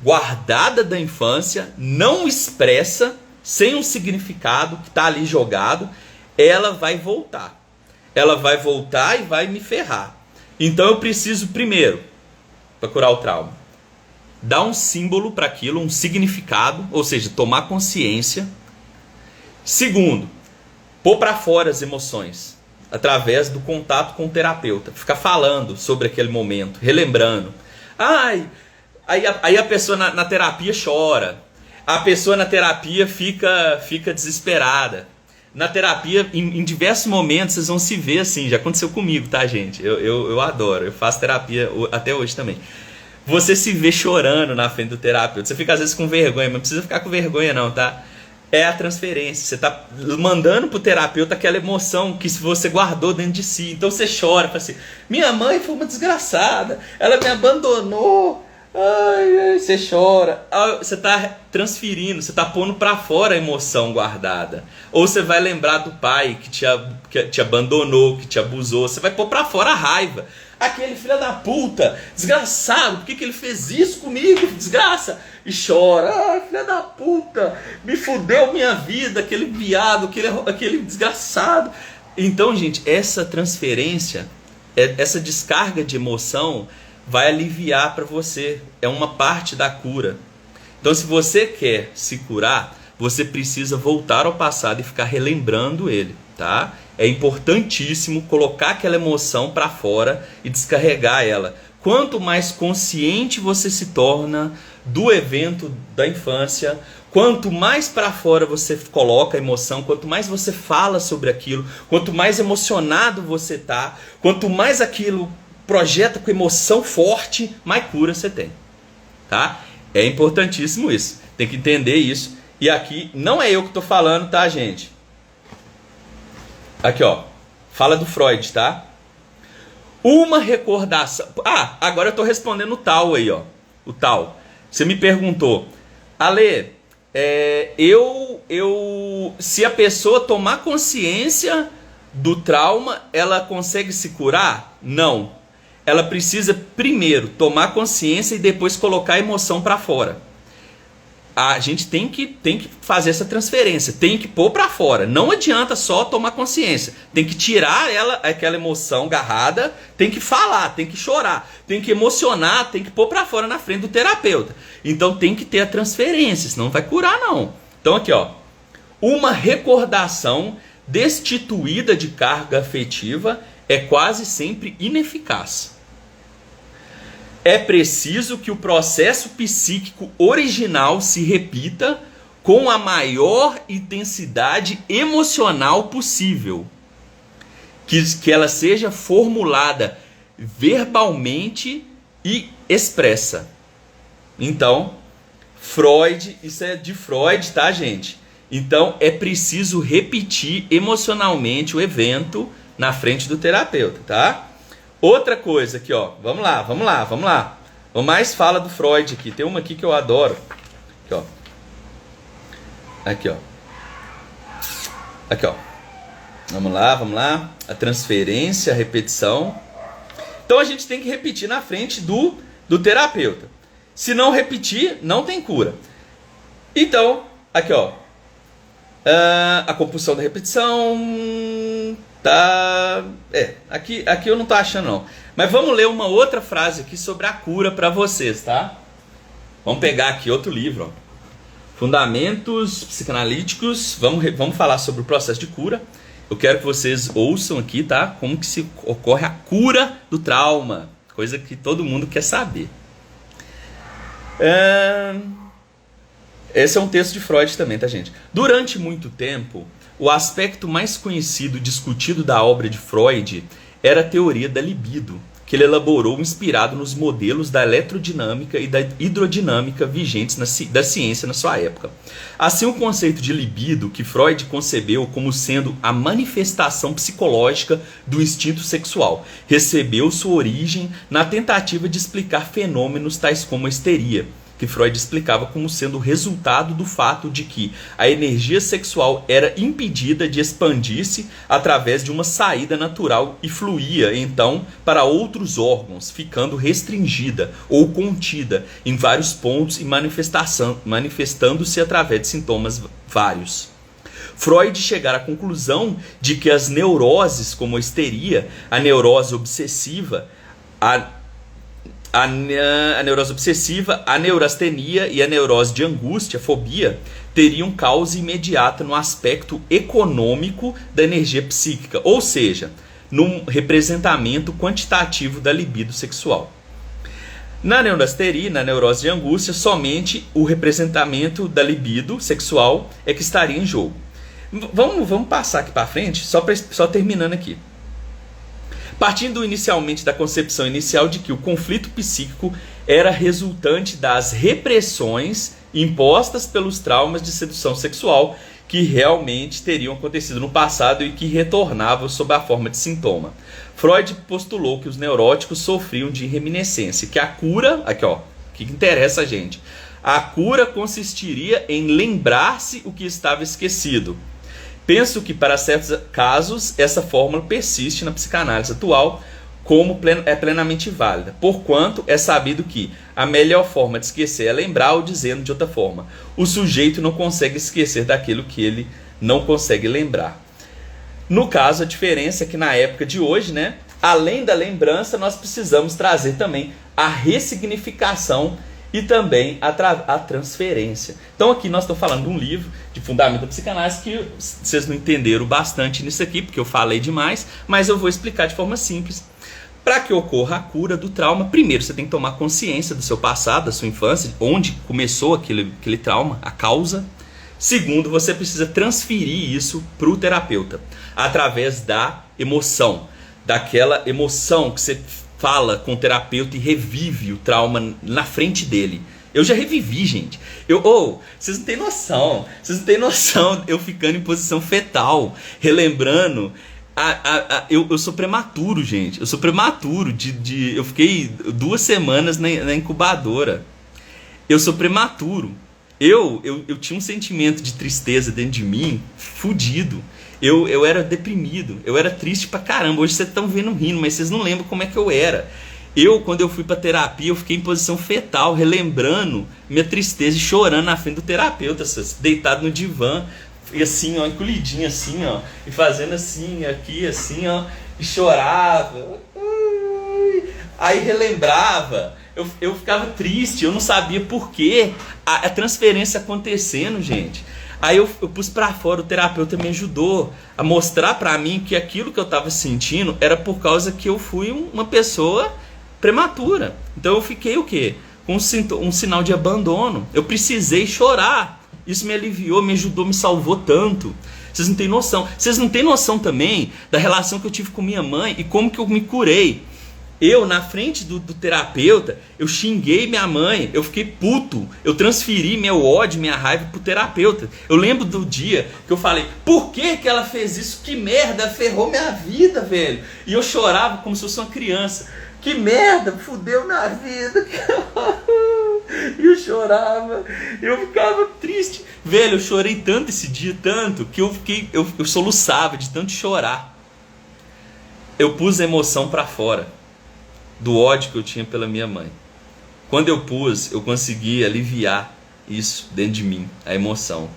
guardada da infância, não expressa, sem um significado que está ali jogado, ela vai voltar. Ela vai voltar e vai me ferrar. Então eu preciso primeiro, para curar o trauma, dar um símbolo para aquilo, um significado, ou seja, tomar consciência. Segundo, pôr para fora as emoções, através do contato com o terapeuta. Ficar falando sobre aquele momento, relembrando. Aí a pessoa na terapia chora. A pessoa na terapia fica desesperada. Na terapia, em diversos momentos, vocês vão se ver assim. Já aconteceu comigo, tá, gente? Eu adoro. Eu faço terapia até hoje também. Você se vê chorando na frente do terapeuta. Você fica às vezes com vergonha, mas não precisa ficar com vergonha não, tá? É a transferência. Você está mandando pro terapeuta aquela emoção que você guardou dentro de si. Então você chora, fala assim, minha mãe foi uma desgraçada, ela me abandonou. Ai, você chora. Você está transferindo, você está pondo para fora a emoção guardada. Ou você vai lembrar do pai que te abandonou, que te abusou. Você vai pôr para fora a raiva. Aquele filho da puta, desgraçado, por que ele fez isso comigo? Desgraça! E chora, filho da puta, me fudeu minha vida, aquele viado, aquele desgraçado. Então, gente, essa transferência, essa descarga de emoção vai aliviar para você. É uma parte da cura. Então, se você quer se curar, você precisa voltar ao passado e ficar relembrando ele, tá? É importantíssimo colocar aquela emoção para fora e descarregar ela. Quanto mais consciente você se torna do evento da infância, quanto mais para fora você coloca a emoção, quanto mais você fala sobre aquilo, quanto mais emocionado você tá, quanto mais aquilo projeta com emoção forte, mais cura você tem, tá? É importantíssimo isso. Tem que entender isso. E aqui não é eu que estou falando, tá, gente? Aqui, ó. Fala do Freud, tá? Uma recordação. Agora eu estou respondendo o tal aí, ó. O tal. Você me perguntou, Ale, se a pessoa tomar consciência do trauma, ela consegue se curar? Não. Ela precisa primeiro tomar consciência e depois colocar a emoção para fora. a gente tem que fazer essa transferência, tem que pôr para fora. Não adianta só tomar consciência. Tem que tirar aquela emoção agarrada, tem que falar, tem que chorar, tem que emocionar, tem que pôr para fora na frente do terapeuta. Então tem que ter a transferência, senão não vai curar não. Então aqui, ó, uma recordação destituída de carga afetiva é quase sempre ineficaz. É preciso que o processo psíquico original se repita com a maior intensidade emocional possível. Que ela seja formulada verbalmente e expressa. Então, Freud, isso é de Freud, tá, gente? Então, é preciso repetir emocionalmente o evento na frente do terapeuta, tá? Outra coisa aqui, ó. Vamos lá. O mais fala do Freud aqui. Tem uma aqui que eu adoro. Aqui, ó. Vamos lá. A transferência, a repetição. Então a gente tem que repetir na frente do terapeuta. Se não repetir, não tem cura. Então, aqui, ó. A compulsão da repetição... Tá. Aqui eu não tô achando não. Mas vamos ler uma outra frase aqui sobre a cura para vocês, tá? Vamos pegar aqui outro livro, ó. Fundamentos psicanalíticos. Vamos falar sobre o processo de cura. Eu quero que vocês ouçam aqui, tá? Como que se ocorre a cura do trauma. Coisa que todo mundo quer saber. Esse é um texto de Freud também, tá, gente? Durante muito tempo, o aspecto mais conhecido e discutido da obra de Freud era a teoria da libido, que ele elaborou inspirado nos modelos da eletrodinâmica e da hidrodinâmica vigentes da ciência na sua época. Assim, o conceito de libido, que Freud concebeu como sendo a manifestação psicológica do instinto sexual, recebeu sua origem na tentativa de explicar fenômenos tais como a histeria, que Freud explicava como sendo o resultado do fato de que a energia sexual era impedida de expandir-se através de uma saída natural e fluía, então, para outros órgãos, ficando restringida ou contida em vários pontos e manifestando-se através de sintomas vários. Freud chegara à conclusão de que as neuroses, como a histeria, a neurose obsessiva, a neurastenia e a neurose de angústia, fobia, teriam causa imediata no aspecto econômico da energia psíquica, ou seja, num representamento quantitativo da libido sexual. Na neurastenia e na neurose de angústia, somente o representamento da libido sexual é que estaria em jogo. Vamos passar aqui para frente, só terminando aqui. Partindo inicialmente da concepção inicial de que o conflito psíquico era resultante das repressões impostas pelos traumas de sedução sexual que realmente teriam acontecido no passado e que retornavam sob a forma de sintoma. Freud postulou que os neuróticos sofriam de reminiscência, que a cura, aqui ó, que interessa a gente, a cura consistiria em lembrar-se o que estava esquecido. Penso que para certos casos essa fórmula persiste na psicanálise atual como é plenamente válida, porquanto é sabido que a melhor forma de esquecer é lembrar, ou dizendo de outra forma, o sujeito não consegue esquecer daquilo que ele não consegue lembrar. No caso, a diferença é que na época de hoje, né, além da lembrança, nós precisamos trazer também a ressignificação e também a transferência. Então aqui nós estamos falando de um livro de fundamento da psicanálise que vocês não entenderam bastante nisso aqui, porque eu falei demais, mas eu vou explicar de forma simples. Para que ocorra a cura do trauma, primeiro você tem que tomar consciência do seu passado, da sua infância, onde começou aquele trauma, a causa. Segundo, você precisa transferir isso para o terapeuta, através da emoção, daquela emoção que você fala com o terapeuta e revive o trauma na frente dele. Eu já revivi, gente. Vocês não têm noção, eu ficando em posição fetal, relembrando. Eu sou prematuro, gente. Eu sou prematuro. Eu fiquei 2 semanas na incubadora. Eu sou prematuro. Eu tinha um sentimento de tristeza dentro de mim, fudido. Eu era deprimido, eu era triste pra caramba. Hoje vocês estão vendo rindo, mas vocês não lembram como é que eu era. Quando eu fui pra terapia, eu fiquei em posição fetal, relembrando minha tristeza e chorando na frente do terapeuta, deitado no divã, e assim, ó, encolhidinho assim, ó, e fazendo assim, aqui, assim, ó, e chorava. Aí relembrava, eu ficava triste, eu não sabia por quê, a transferência acontecendo, gente. Aí eu pus pra fora, o terapeuta me ajudou a mostrar pra mim que aquilo que eu tava sentindo era por causa que eu fui uma pessoa prematura. Então eu fiquei o quê? Com um sinal de abandono. Eu precisei chorar. Isso me aliviou, me ajudou, me salvou tanto. Vocês não têm noção. Vocês não têm noção também da relação que eu tive com minha mãe e como que eu me curei. Eu, na frente do terapeuta, eu xinguei minha mãe, eu fiquei puto, eu transferi meu ódio, minha raiva pro terapeuta. Eu lembro do dia que eu falei, por que que ela fez isso? Que merda, ferrou minha vida, velho. E eu chorava como se fosse uma criança. Que merda, fudeu minha vida. E eu chorava, eu ficava triste. Velho, eu chorei tanto esse dia, tanto, que eu soluçava de tanto chorar. Eu pus a emoção pra fora do ódio que eu tinha pela minha mãe. Quando eu pus, eu consegui aliviar isso dentro de mim, a emoção.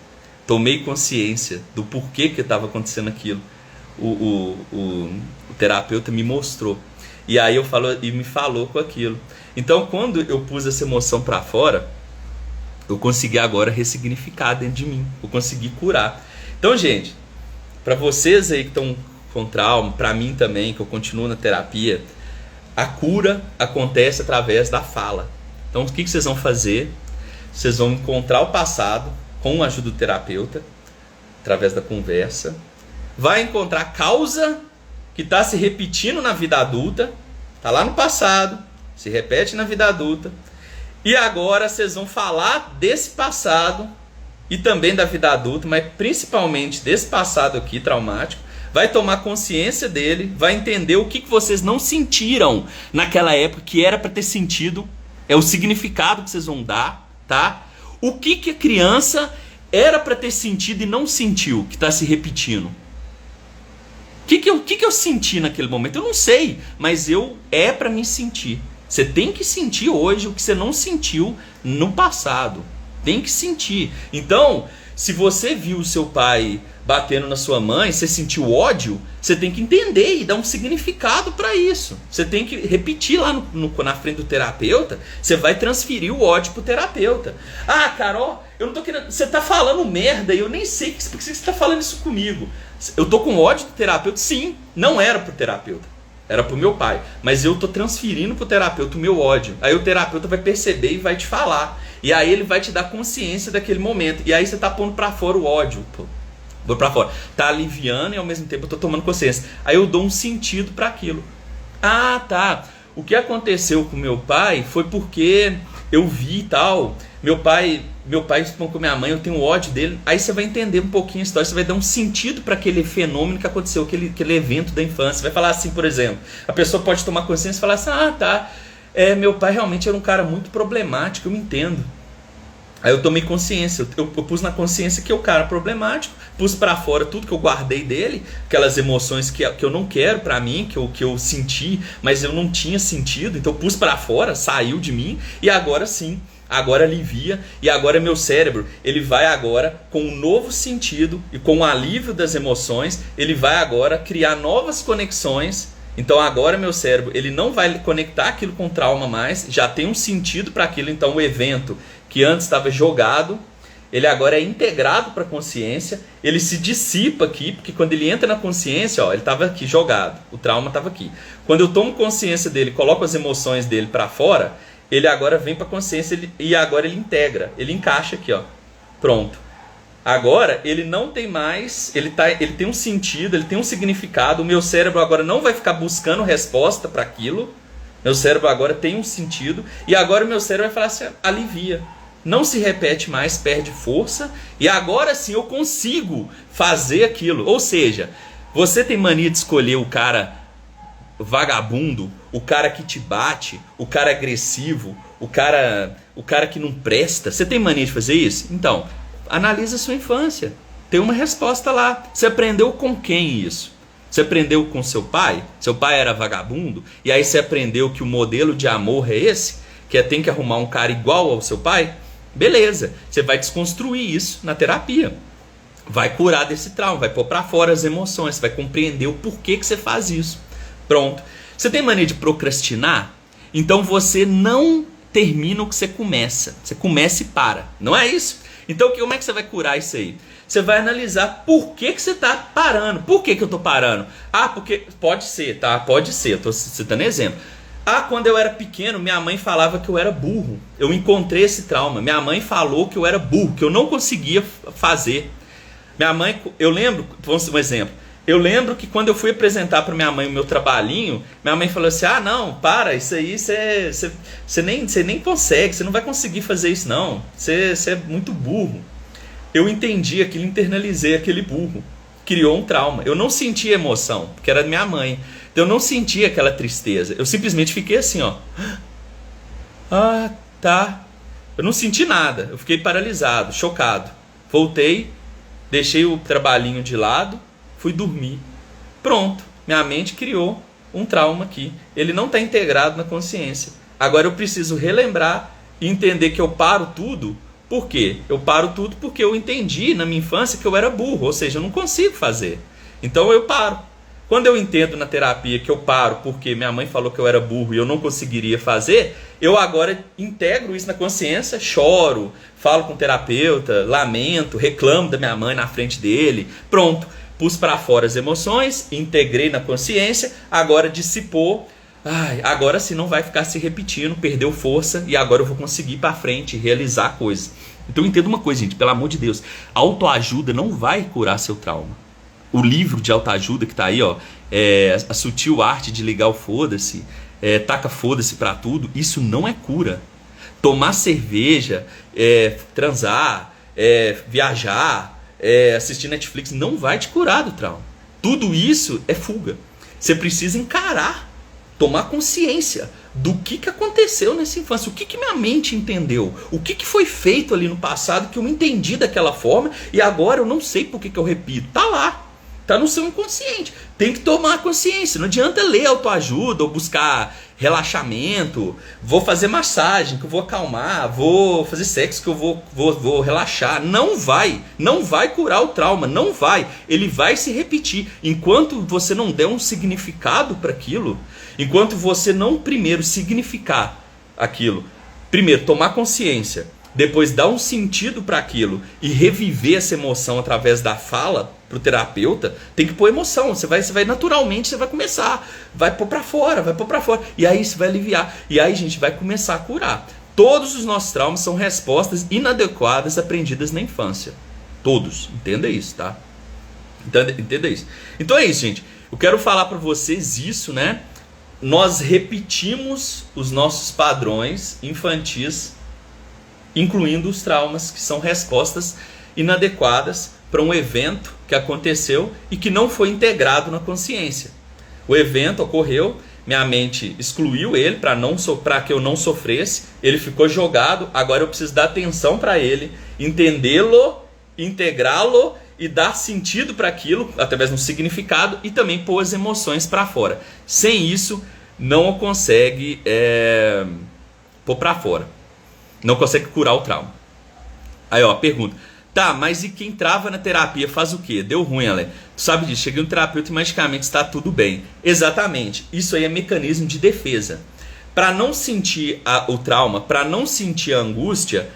Tomei consciência do porquê que estava acontecendo aquilo. O terapeuta me mostrou. E aí me falou com aquilo. Então, quando eu pus essa emoção para fora, eu consegui agora ressignificar dentro de mim. Eu consegui curar. Então, gente, para vocês aí que estão com trauma, para mim também, que eu continuo na terapia, a cura acontece através da fala. Então, o que vocês vão fazer? Vocês vão encontrar o passado com a ajuda do terapeuta, através da conversa. Vai encontrar a causa que está se repetindo na vida adulta. Está lá no passado, se repete na vida adulta. E agora vocês vão falar desse passado e também da vida adulta, mas principalmente desse passado aqui, traumático. Vai tomar consciência dele, vai entender o que vocês não sentiram naquela época, que era para ter sentido, é o significado que vocês vão dar, tá? O que a criança era para ter sentido e não sentiu, que está se repetindo. O que eu senti naquele momento? Eu não sei, mas é para mim sentir. Você tem que sentir hoje o que você não sentiu no passado. Tem que sentir. Então, se você viu o seu pai batendo na sua mãe, você sentiu ódio, você tem que entender e dar um significado para isso. Você tem que repetir lá na frente do terapeuta, você vai transferir o ódio pro terapeuta. Ah, Carol, eu não tô querendo... Você tá falando merda e eu nem sei por que você tá falando isso comigo. Eu tô com ódio do terapeuta? Sim, não era pro terapeuta. Era pro meu pai. Mas eu tô transferindo pro terapeuta o meu ódio. Aí o terapeuta vai perceber e vai te falar. E aí ele vai te dar consciência daquele momento. E aí você tá pondo pra fora o ódio, pô. Vou pra fora. Tá aliviando e ao mesmo tempo eu tô tomando consciência. Aí eu dou um sentido para aquilo. Ah, tá. O que aconteceu com meu pai foi porque eu vi e tal. Meu pai com minha mãe, eu tenho ódio dele. Aí você vai entender um pouquinho a história. Você vai dar um sentido para aquele fenômeno que aconteceu, aquele evento da infância. Você vai falar assim, por exemplo. A pessoa pode tomar consciência e falar assim, ah, tá. Meu pai realmente era um cara muito problemático, eu me entendo. Aí eu tomei consciência, eu pus na consciência que é o cara problemático, pus pra fora tudo que eu guardei dele, aquelas emoções que eu não quero pra mim, que eu senti, mas eu não tinha sentido, então eu pus pra fora, saiu de mim, e agora sim, agora alivia, e agora meu cérebro, ele vai agora com um novo sentido, e com o alívio das emoções, ele vai agora criar novas conexões. Então agora meu cérebro, ele não vai conectar aquilo com trauma mais, já tem um sentido para aquilo, então o evento que antes estava jogado, ele agora é integrado para a consciência, ele se dissipa aqui, porque quando ele entra na consciência, ó, ele estava aqui jogado, o trauma estava aqui. Quando eu tomo consciência dele, coloco as emoções dele para fora, ele agora vem para a consciência e agora ele integra, ele encaixa aqui, ó, pronto. Agora ele não tem mais, ele tem um sentido, ele tem um significado, o meu cérebro agora não vai ficar buscando resposta para aquilo, meu cérebro agora tem um sentido, e agora o meu cérebro vai falar assim, alivia. Não se repete mais, perde força, e agora sim eu consigo fazer aquilo. Ou seja, você tem mania de escolher o cara vagabundo, o cara que te bate, o cara agressivo, o cara que não presta. Você tem mania de fazer isso? Então, analisa a sua infância. Tem uma resposta lá. Você aprendeu com quem isso? Você aprendeu com seu pai era vagabundo, e aí você aprendeu que o modelo de amor é esse, que é tem que arrumar um cara igual ao seu pai? Beleza, você vai desconstruir isso na terapia. Vai curar desse trauma, vai pôr pra fora as emoções, você vai compreender o porquê que você faz isso. Pronto. Você tem mania de procrastinar? Então você não termina o que você começa. Você começa e para. Não é isso? Então como é que você vai curar isso aí? Você vai analisar por que você está parando. Por que eu estou parando? Ah, porque pode ser, tá? Pode ser, estou citando exemplo. Ah, quando eu era pequeno, minha mãe falava que eu era burro. Eu encontrei esse trauma. Minha mãe falou que eu era burro, que eu não conseguia fazer. Minha mãe, eu lembro, vamos um exemplo. Eu lembro que quando eu fui apresentar para minha mãe o meu trabalhinho, minha mãe falou assim: ah, não, para, isso aí você nem consegue, você não vai conseguir fazer isso não. Você é muito burro. Eu entendi aquilo, internalizei aquele burro. Criou um trauma. Eu não senti emoção, porque era minha mãe. Então eu não senti aquela tristeza. Eu simplesmente fiquei assim, ó. Ah, tá. Eu não senti nada. Eu fiquei paralisado, chocado. Voltei, deixei o trabalhinho de lado, fui dormir. Pronto. Minha mente criou um trauma aqui. Ele não está integrado na consciência. Agora eu preciso relembrar e entender que eu paro tudo. Por quê? Eu paro tudo porque eu entendi na minha infância que eu era burro, ou seja, eu não consigo fazer. Então eu paro. Quando eu entendo na terapia que eu paro porque minha mãe falou que eu era burro e eu não conseguiria fazer, eu agora integro isso na consciência, choro, falo com o terapeuta, lamento, reclamo da minha mãe na frente dele. Pronto, pus para fora as emoções, integrei na consciência, agora dissipou. Ai, agora sim não vai ficar se repetindo, perdeu força e agora eu vou conseguir ir para frente, realizar coisas. Então entenda uma coisa, gente, pelo amor de Deus, autoajuda não vai curar seu trauma. O livro de autoajuda que tá aí, ó, A Sutil Arte de Ligar o Foda-se, taca foda-se pra tudo, isso não é cura. Tomar cerveja, transar, viajar, assistir Netflix não vai te curar do trauma. Tudo isso é fuga. Você precisa encarar, tomar consciência do que aconteceu nessa infância, o que minha mente entendeu, o que foi feito ali no passado que eu entendi daquela forma e agora eu não sei por que eu repito. Tá lá, tá no seu inconsciente, tem que tomar consciência. Não adianta ler autoajuda ou buscar relaxamento, vou fazer massagem que eu vou acalmar, vou fazer sexo que eu vou relaxar. Não vai curar o trauma, não vai, ele vai se repetir. Enquanto você não der um significado para aquilo, enquanto você não primeiro significar aquilo, primeiro tomar consciência, depois dar um sentido para aquilo e reviver essa emoção através da fala para o terapeuta, tem que pôr emoção. Você vai naturalmente, você vai começar, vai pôr para fora, e aí você vai aliviar, e aí a gente vai começar a curar. Todos os nossos traumas são respostas inadequadas aprendidas na infância. Todos, entenda isso, tá? Entenda isso. Então é isso, gente. Eu quero falar para vocês isso, né? Nós repetimos os nossos padrões infantis, incluindo os traumas, que são respostas inadequadas para um evento que aconteceu e que não foi integrado na consciência. O evento ocorreu, minha mente excluiu ele para que eu não sofresse, ele ficou jogado, agora eu preciso dar atenção para ele, entendê-lo, integrá-lo e dar sentido para aquilo, através de um significado, e também pôr as emoções para fora. Sem isso, não consegue pôr para fora. Não consegue curar o trauma. Aí, ó, pergunta. Tá, mas e quem trava na terapia faz o quê? Deu ruim, Ale. Tu sabe disso, cheguei no terapeuta e magicamente está tudo bem. Exatamente. Isso aí é mecanismo de defesa. Para não sentir o trauma, para não sentir a angústia,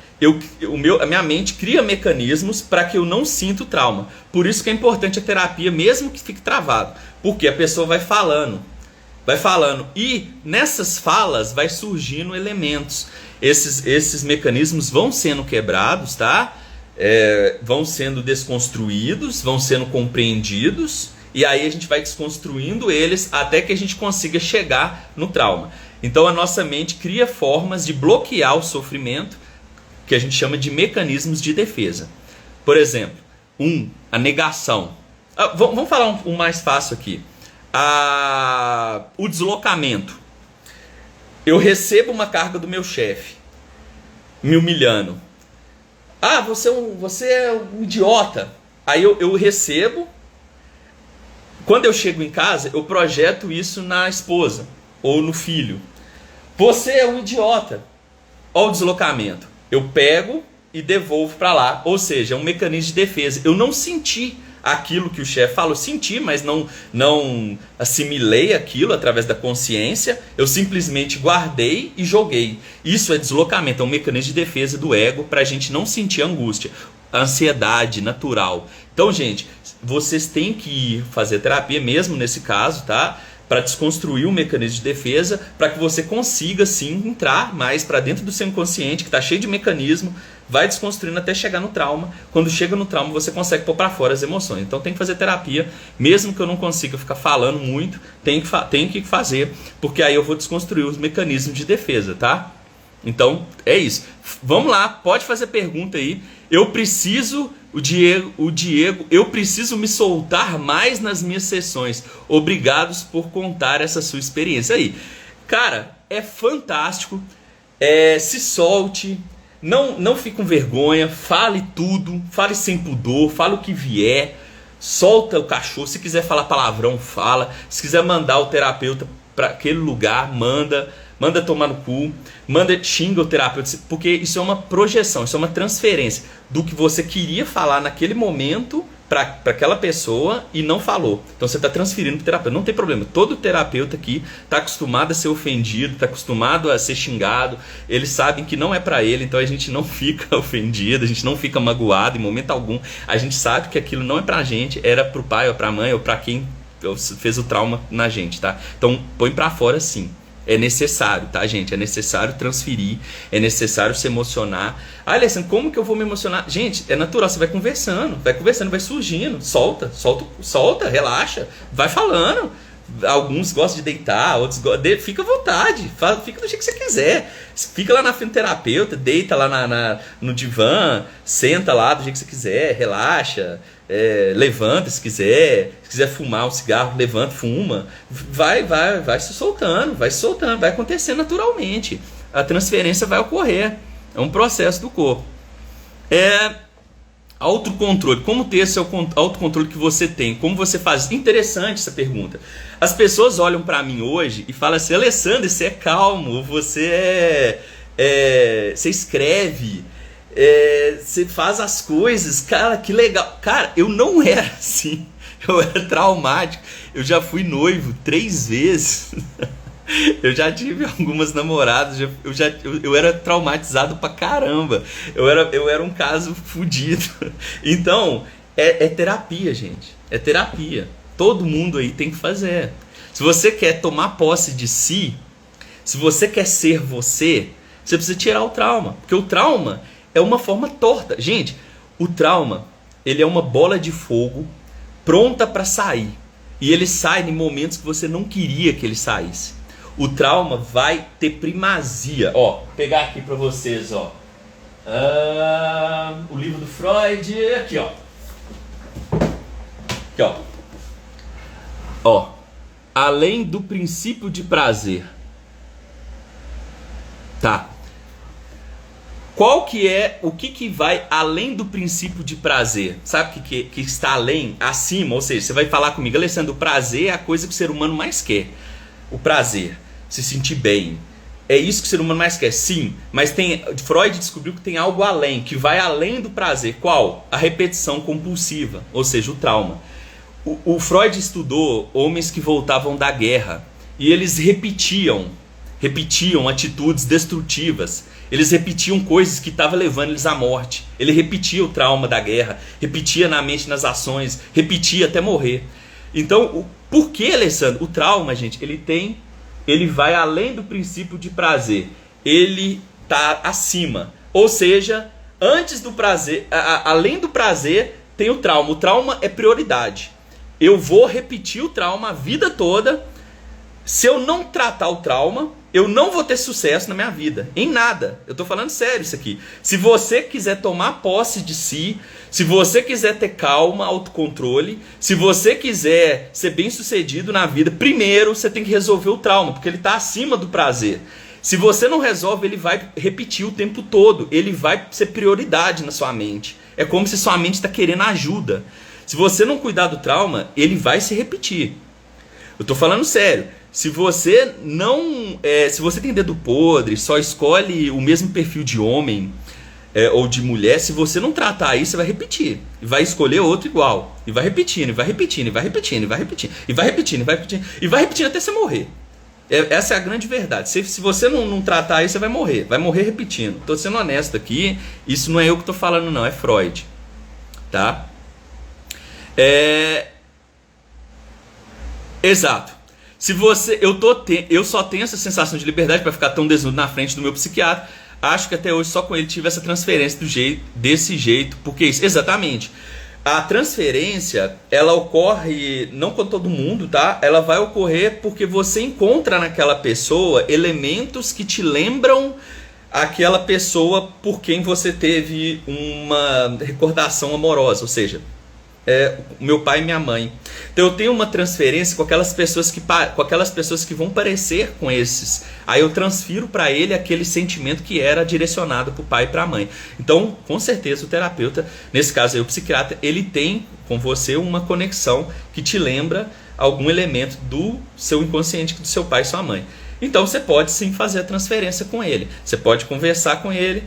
a minha mente cria mecanismos para que eu não sinta o trauma. Por isso que é importante a terapia, mesmo que fique travado. Porque a pessoa vai falando. E nessas falas vai surgindo elementos. Esses mecanismos vão sendo quebrados, tá? Vão sendo desconstruídos, vão sendo compreendidos, e aí a gente vai desconstruindo eles até que a gente consiga chegar no trauma. Então a nossa mente cria formas de bloquear o sofrimento, que a gente chama de mecanismos de defesa. Por exemplo, a negação. Vamos falar um mais fácil aqui. O deslocamento. Eu recebo uma carga do meu chefe, me humilhando. Você é um idiota. Aí eu recebo, Quando eu chego em casa, eu projeto isso na esposa ou no filho. Você é um idiota. Olha o deslocamento. Eu pego e devolvo para lá. Ou seja, é um mecanismo de defesa. Eu não senti aquilo que o chefe falou, senti, mas não assimilei aquilo através da consciência. Eu simplesmente guardei e joguei. Isso é deslocamento, é um mecanismo de defesa do ego para a gente não sentir angústia, ansiedade natural. Então, gente, vocês têm que ir fazer terapia mesmo nesse caso, tá? Para desconstruir o mecanismo de defesa, para que você consiga sim entrar mais para dentro do seu inconsciente, que está cheio de mecanismo, vai desconstruindo até chegar no trauma. Quando chega no trauma, você consegue pôr para fora as emoções. Então tem que fazer terapia, mesmo que eu não consiga ficar falando muito, tem que fazer, porque aí eu vou desconstruir os mecanismos de defesa, tá? Então é isso. Vamos lá, pode fazer pergunta aí. Eu preciso, o Diego, eu preciso me soltar mais nas minhas sessões. Obrigados por contar essa sua experiência aí. Cara, é fantástico. Se solte, não fique com vergonha, fale tudo, fale sem pudor, fale o que vier, solta o cachorro. Se quiser falar palavrão, fala. Se quiser mandar o terapeuta para aquele lugar, manda tomar no cu, xinga o terapeuta, porque isso é uma projeção, isso é uma transferência do que você queria falar naquele momento para aquela pessoa e não falou. Então você está transferindo para o terapeuta, não tem problema. Todo terapeuta aqui está acostumado a ser ofendido, está acostumado a ser xingado, eles sabem que não é para ele, então a gente não fica ofendido, a gente não fica magoado em momento algum, a gente sabe que aquilo não é para a gente, era para o pai ou para a mãe ou para quem fez o trauma na gente, tá? Então põe para fora sim. É necessário, tá, gente? É necessário transferir, é necessário se emocionar. Ah, Alessandro, como que eu vou me emocionar? Gente, é natural, você vai conversando, vai surgindo. Solta, relaxa, vai falando. Alguns gostam de deitar, outros gostam. Fica à vontade, fica do jeito que você quiser. Fica lá na frente do terapeuta, deita lá no divã, senta lá do jeito que você quiser, relaxa. Levanta se quiser fumar um cigarro, levanta, fuma, vai se soltando, vai acontecendo naturalmente, a transferência vai ocorrer, é um processo do corpo. Autocontrole, como ter esse autocontrole que você tem, como você faz? Interessante essa pergunta. As pessoas olham para mim hoje e falam assim: Alessandro, você é calmo, você você escreve, você faz as coisas, cara, que legal. Cara, eu não era assim, eu era traumático, eu já fui noivo 3 vezes, eu já tive algumas namoradas, eu era traumatizado pra caramba, eu era um caso fodido. Então, é terapia, gente, é terapia, todo mundo aí tem que fazer. Se você quer tomar posse de si, se você quer ser você precisa tirar o trauma, porque o trauma é uma forma torta. Gente, o trauma, ele é uma bola de fogo pronta para sair. E ele sai em momentos que você não queria que ele saísse. O trauma vai ter primazia. Ó, vou pegar aqui para vocês, ó. O livro do Freud, aqui, ó. Aqui, ó. Ó, além do princípio de prazer. Tá. Qual que é, o que vai além do princípio de prazer? Sabe o que está além, acima? Ou seja, você vai falar comigo: Alessandro, o prazer é a coisa que o ser humano mais quer. O prazer, se sentir bem. É isso que o ser humano mais quer, sim. Mas Freud descobriu que tem algo além, que vai além do prazer. Qual? A repetição compulsiva, ou seja, o trauma. O Freud estudou homens que voltavam da guerra e eles repetiam atitudes destrutivas. Eles repetiam coisas que estavam levando eles à morte. Ele repetia o trauma da guerra, repetia na mente, nas ações, repetia até morrer. Então, por que, Alessandro? O trauma, gente, ele vai além do princípio de prazer. Ele está acima. Ou seja, antes do prazer, além do prazer, tem o trauma. O trauma é prioridade. Eu vou repetir o trauma a vida toda. Se eu não tratar o trauma, eu não vou ter sucesso na minha vida, em nada. Eu estou falando sério isso aqui. Se você quiser tomar posse de si, se você quiser ter calma, autocontrole, se você quiser ser bem sucedido na vida, primeiro você tem que resolver o trauma, porque ele está acima do prazer. Se você não resolve, ele vai repetir o tempo todo, ele vai ser prioridade na sua mente. É como se sua mente está querendo ajuda. Se você não cuidar do trauma, ele vai se repetir. Eu tô falando sério. Se você não, se você tem dedo podre, só escolhe o mesmo perfil de homem ou de mulher, se você não tratar isso, você vai repetir. E vai escolher outro igual. E vai repetindo, e vai repetindo, e vai repetindo, e vai repetindo, e vai repetindo, e vai repetindo, e vai repetindo até você morrer. Essa é a grande verdade. Se você não tratar isso, você vai morrer. Vai morrer repetindo. Tô sendo honesto aqui. Isso não é eu que tô falando, não. É Freud. Tá? Exato. Se você, eu só tenho essa sensação de liberdade para ficar tão desnudo na frente do meu psiquiatra. Acho que até hoje só com ele tive essa transferência desse jeito. Porque isso, exatamente. A transferência, ela ocorre não com todo mundo, tá? Ela vai ocorrer porque você encontra naquela pessoa elementos que te lembram aquela pessoa por quem você teve uma recordação amorosa, ou seja, meu pai e minha mãe. Então eu tenho uma transferência com aquelas pessoas que vão parecer com esses. Aí eu transfiro para ele aquele sentimento que era direcionado para o pai e para a mãe. Então, com certeza o terapeuta, nesse caso aí o psiquiatra, ele tem com você uma conexão que te lembra algum elemento do seu inconsciente, do seu pai e sua mãe. Então você pode sim fazer a transferência com ele. Você pode conversar com ele,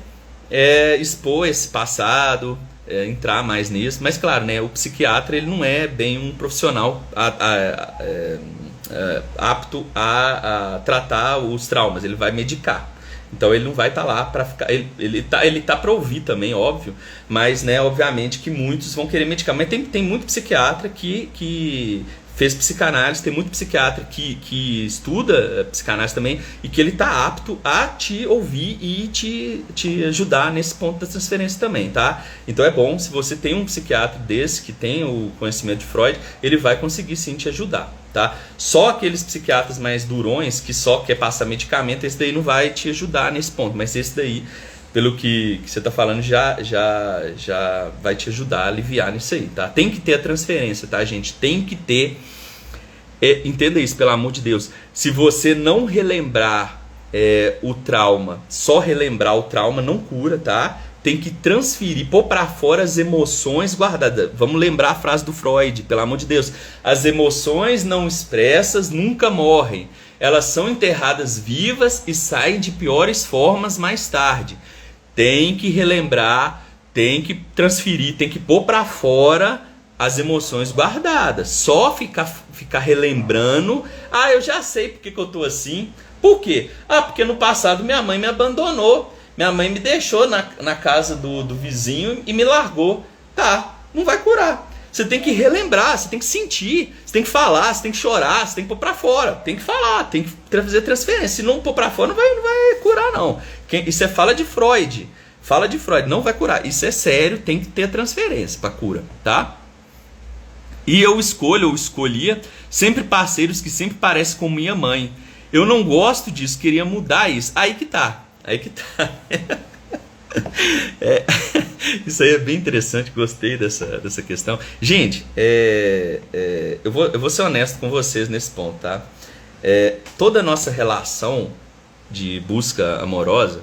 expor esse passado, entrar mais nisso, mas claro, né, o psiquiatra ele não é bem um profissional apto a tratar os traumas, ele vai medicar, então ele não vai estar lá para ficar, ele tá para ouvir também, óbvio, mas né, obviamente que muitos vão querer medicar, mas tem muito psiquiatra que fez psicanálise, tem muito psiquiatra que estuda psicanálise também e que ele está apto a te ouvir e te ajudar nesse ponto da transferência também, tá? Então é bom, se você tem um psiquiatra desse que tem o conhecimento de Freud, ele vai conseguir sim te ajudar, tá? Só aqueles psiquiatras mais durões que só quer passar medicamento, esse daí não vai te ajudar nesse ponto, mas esse daí, pelo que você está falando, já vai te ajudar a aliviar nisso aí, tá? Tem que ter a transferência, tá, gente? Tem que ter. Entenda isso, pelo amor de Deus. Se você não relembrar o trauma, só relembrar o trauma não cura, tá? Tem que transferir, pôr para fora as emoções guardadas. Vamos lembrar a frase do Freud, pelo amor de Deus. As emoções não expressas nunca morrem. Elas são enterradas vivas e saem de piores formas mais tarde. Tem que relembrar, tem que transferir, tem que pôr para fora as emoções guardadas. Só ficar relembrando. Ah, eu já sei porque que eu tô assim. Por quê? Ah, porque no passado minha mãe me abandonou. Minha mãe me deixou na casa do vizinho e me largou. Tá, não vai curar. Você tem que relembrar, você tem que sentir, você tem que falar, você tem que chorar, você tem que pôr pra fora, tem que falar, tem que fazer transferência. Se não pôr pra fora, não vai curar, não. Isso é fala de Freud. Fala de Freud, não vai curar. Isso é sério, tem que ter transferência pra cura, tá? E eu escolhia sempre parceiros que sempre parecem com minha mãe. Eu não gosto disso, queria mudar isso. Aí que tá. Isso aí é bem interessante, gostei dessa questão. Gente, eu vou ser honesto com vocês nesse ponto, tá? Toda a nossa relação de busca amorosa,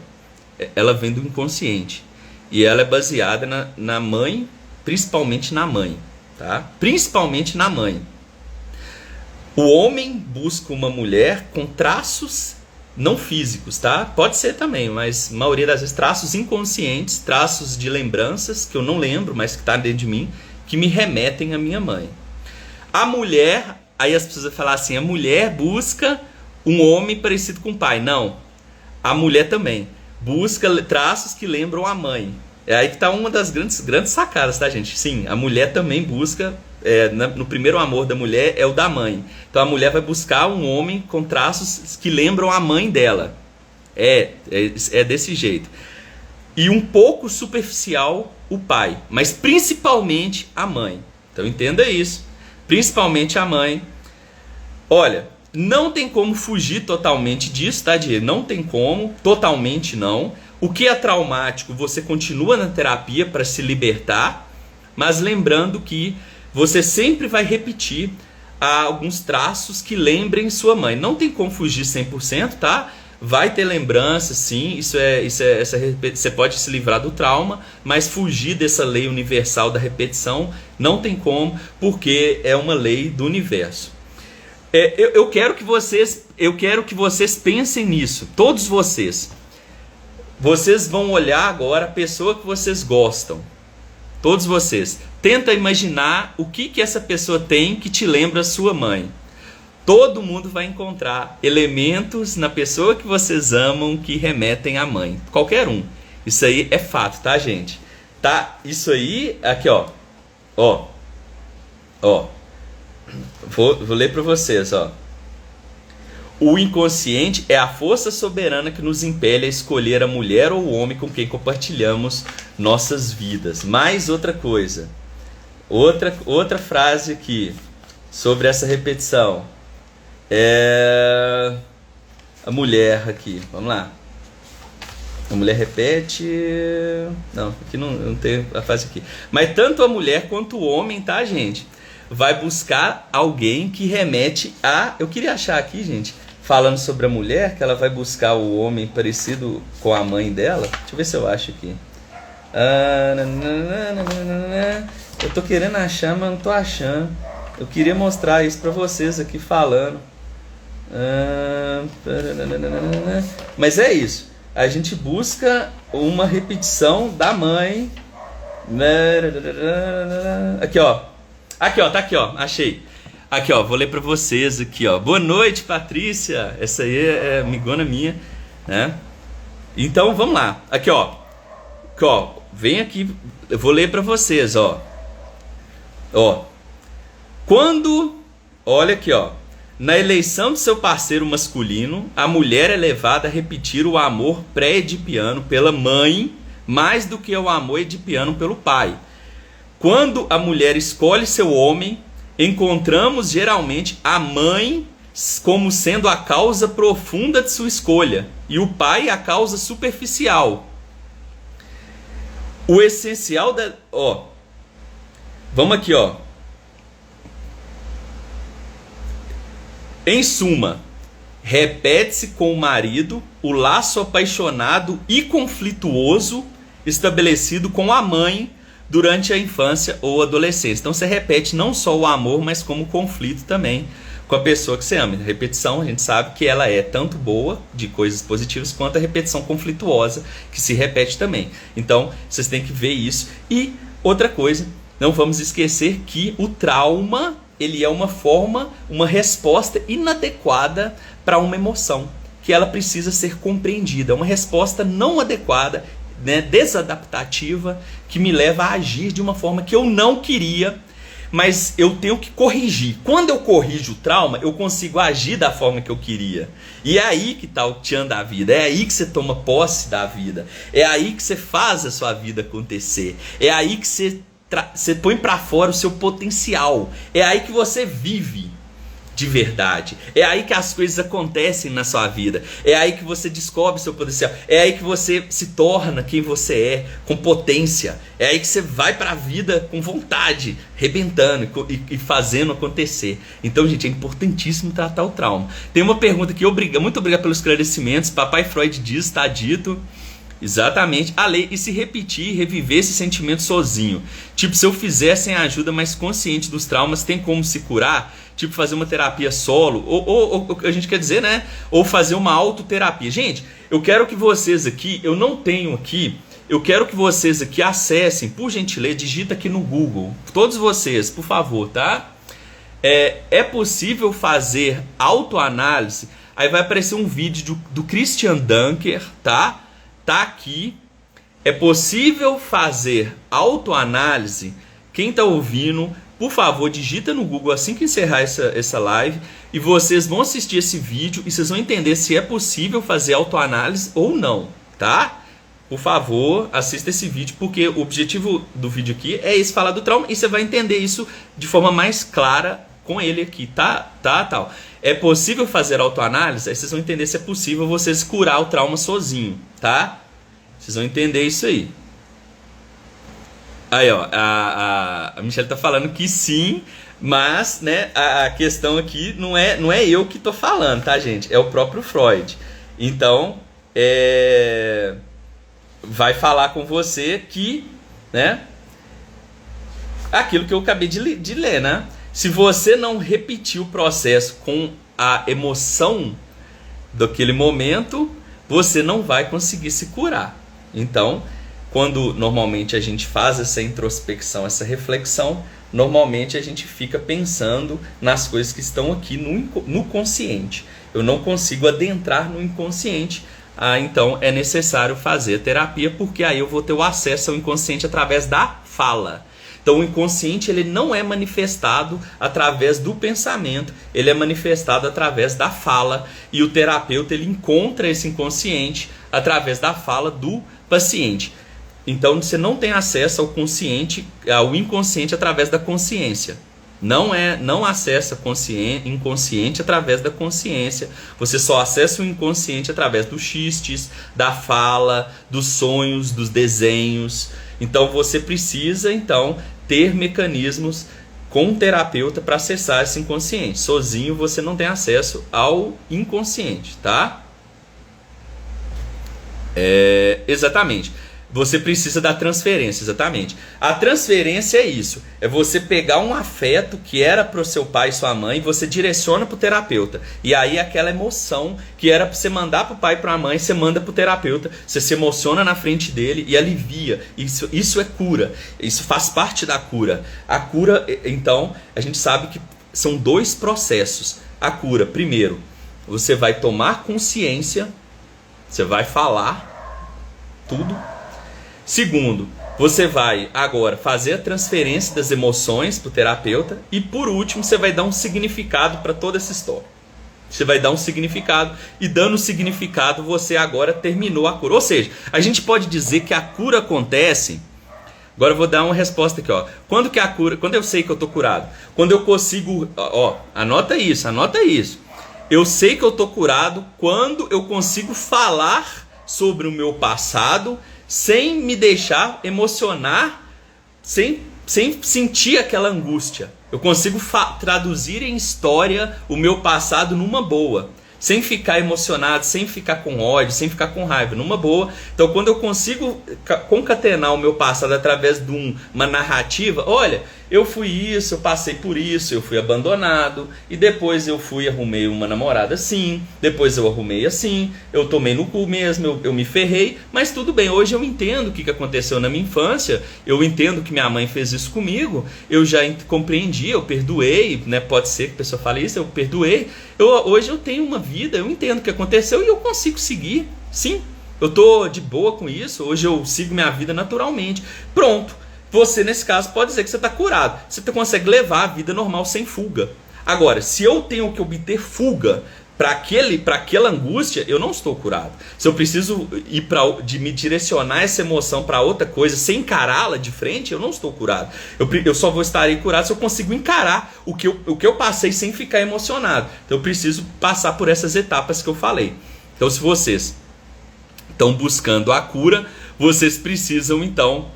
ela vem do inconsciente. E ela é baseada na mãe, principalmente na mãe, tá? Principalmente na mãe. O homem busca uma mulher com traços não físicos, tá? Pode ser também, mas a maioria das vezes traços inconscientes, traços de lembranças que eu não lembro, mas que está dentro de mim, que me remetem à minha mãe. A mulher, aí as pessoas vão falar assim, a mulher busca um homem parecido com o pai. Não, a mulher também busca traços que lembram a mãe. É aí que está uma das grandes sacadas, tá, gente? Sim, a mulher também busca, no primeiro amor da mulher é o da mãe. Então a mulher vai buscar um homem com traços que lembram a mãe dela. É desse jeito. E um pouco superficial o pai, mas principalmente a mãe. Então entenda isso. Principalmente a mãe. Olha, não tem como fugir totalmente disso, tá, Diego? Não tem como, totalmente não. O que é traumático, você continua na terapia para se libertar, mas lembrando que você sempre vai repetir alguns traços que lembrem sua mãe. Não tem como fugir 100%, tá? Vai ter lembrança, sim, você pode se livrar do trauma, mas fugir dessa lei universal da repetição não tem como, porque é uma lei do universo. Eu quero que vocês pensem nisso, todos vocês. Vocês vão olhar agora a pessoa que vocês gostam, todos vocês. Tenta imaginar o que essa pessoa tem que te lembra sua mãe. Todo mundo vai encontrar elementos na pessoa que vocês amam que remetem à mãe. Qualquer um. Isso aí é fato, tá, gente? Tá? Isso aí, aqui, ó. Ó. Vou ler para vocês, ó. O inconsciente é a força soberana que nos impele a escolher a mulher ou o homem com quem compartilhamos nossas vidas. Mais outra coisa. Outra frase aqui sobre essa repetição. A mulher aqui, vamos lá. A mulher repete. Não, aqui não tem a frase aqui. Mas tanto a mulher quanto o homem, tá, gente? Vai buscar alguém que remete a. Eu queria achar aqui, gente, falando sobre a mulher, que ela vai buscar o homem parecido com a mãe dela. Deixa eu ver se eu acho aqui. Eu tô querendo achar, mas não tô achando. Eu queria mostrar isso pra vocês aqui falando. Mas é isso. A gente busca uma repetição da mãe. Aqui, ó. Tá aqui, ó. Achei. Aqui, ó. Vou ler pra vocês aqui, ó. Boa noite, Patrícia. Essa aí é amigona minha, né? Então, vamos lá. Aqui, ó. Vem aqui. Eu vou ler pra vocês, ó. Olha aqui, ó. Na eleição de seu parceiro masculino, a mulher é levada a repetir o amor pré-edipiano pela mãe mais do que o amor edipiano pelo pai. Quando a mulher escolhe seu homem, encontramos geralmente a mãe como sendo a causa profunda de sua escolha e o pai a causa superficial. O essencial da... Vamos aqui, ó. Em suma, repete-se com o marido o laço apaixonado e conflituoso estabelecido com a mãe durante a infância ou adolescência. Então você repete não só o amor, mas como o conflito também com a pessoa que você ama. A repetição, a gente sabe que ela é tanto boa, de coisas positivas, quanto a repetição conflituosa, que se repete também. Então vocês têm que ver isso. E outra coisa, não vamos esquecer que o trauma... ele é uma resposta inadequada para uma emoção, que ela precisa ser compreendida. Uma resposta não adequada, né, desadaptativa, que me leva a agir de uma forma que eu não queria, mas eu tenho que corrigir. Quando eu corrijo o trauma, eu consigo agir da forma que eu queria. E é aí que está o tchan da vida, é aí que você toma posse da vida, é aí que você faz a sua vida acontecer, é aí que você põe para fora o seu potencial. É aí que você vive de verdade. É aí que as coisas acontecem na sua vida. É aí que você descobre o seu potencial. É aí que você se torna quem você é, com potência. É aí que você vai para a vida com vontade, rebentando e fazendo acontecer. Então, gente, é importantíssimo tratar o trauma. Tem uma pergunta aqui, muito obrigado pelos esclarecimentos. Papai Freud diz, está dito. Exatamente, a lei, e se repetir, reviver esse sentimento sozinho. Tipo, se eu fizer sem a ajuda mais consciente dos traumas, tem como se curar? Tipo, fazer uma terapia solo, ou a gente quer dizer, né? Ou fazer uma autoterapia. Gente, eu quero que vocês aqui, eu não tenho aqui, eu quero que vocês aqui acessem, por gentileza, digita aqui no Google, todos vocês, por favor, tá? É possível fazer autoanálise, aí vai aparecer um vídeo do Christian Dunker, tá? Tá aqui. É possível fazer autoanálise. Quem tá ouvindo, por favor, digita no Google assim que encerrar essa live e vocês vão assistir esse vídeo e vocês vão entender se é possível fazer autoanálise ou não, tá? Por favor, assista esse vídeo, porque o objetivo do vídeo aqui é esse, falar do trauma, e você vai entender isso de forma mais clara com ele aqui, tá? É possível fazer autoanálise? Aí vocês vão entender se é possível vocês curar o trauma sozinho, tá? Vocês vão entender isso aí. Aí, ó, a Michelle tá falando que sim, mas, né, a questão aqui não é eu que tô falando, tá, gente? É o próprio Freud. Então, vai falar com você que, né, aquilo que eu acabei de ler, né? Se você não repetir o processo com a emoção daquele momento, você não vai conseguir se curar. Então, quando normalmente a gente faz essa introspecção, essa reflexão, normalmente a gente fica pensando nas coisas que estão aqui no consciente. Eu não consigo adentrar no inconsciente. Então é necessário fazer terapia, porque aí eu vou ter o acesso ao inconsciente através da fala. Então o inconsciente ele não é manifestado através do pensamento, ele é manifestado através da fala, e o terapeuta ele encontra esse inconsciente através da fala do paciente. Então você não tem acesso ao inconsciente através da consciência. Não acessa inconsciente através da consciência. Você só acessa o inconsciente através dos xistes, da fala, dos sonhos, dos desenhos. Então você precisa ter mecanismos com um terapeuta para acessar esse inconsciente. Sozinho você não tem acesso ao inconsciente, tá? Exatamente. Você precisa da transferência, exatamente. A transferência é isso. É você pegar um afeto que era para o seu pai e sua mãe e você direciona para o terapeuta. E aí aquela emoção que era para você mandar para o pai e para a mãe, você manda para o terapeuta. Você se emociona na frente dele e alivia. Isso é cura. Isso faz parte da cura. A cura, então, a gente sabe que são dois processos. A cura, primeiro, você vai tomar consciência, você vai falar tudo. Segundo, você vai agora fazer a transferência das emoções para o terapeuta. E por último, você vai dar um significado para toda essa história. Você vai dar um significado, e dando significado, você agora terminou a cura. Ou seja, a gente pode dizer que a cura acontece. Agora eu vou dar uma resposta aqui, ó. Quando que a cura? Quando eu sei que eu estou curado? Quando eu consigo, anota isso. Eu sei que eu estou curado quando eu consigo falar sobre o meu passado sem me deixar emocionar, sem sentir aquela angústia. Eu consigo traduzir em história o meu passado numa boa, sem ficar emocionado, sem ficar com ódio, sem ficar com raiva, numa boa. Então quando eu consigo concatenar o meu passado através de uma narrativa, olha, eu fui isso, eu passei por isso, eu fui abandonado, e depois eu arrumei uma namorada assim, depois eu arrumei assim, eu tomei no cu mesmo, eu me ferrei, mas tudo bem, hoje eu entendo o que aconteceu na minha infância, eu entendo que minha mãe fez isso comigo, eu já compreendi, eu perdoei, né? Pode ser que a pessoa fale isso, eu perdoei, hoje eu tenho uma vida, eu entendo o que aconteceu e eu consigo seguir, sim, eu tô de boa com isso, hoje eu sigo minha vida naturalmente, pronto. Você, nesse caso, pode dizer que você está curado. Você consegue levar a vida normal sem fuga. Agora, se eu tenho que obter fuga para aquela angústia, eu não estou curado. Se eu preciso me direcionar essa emoção para outra coisa sem encará-la de frente, eu não estou curado. Eu só vou estar curado se eu consigo encarar o que eu passei sem ficar emocionado. Então eu preciso passar por essas etapas que eu falei. Então se vocês estão buscando a cura, vocês precisam então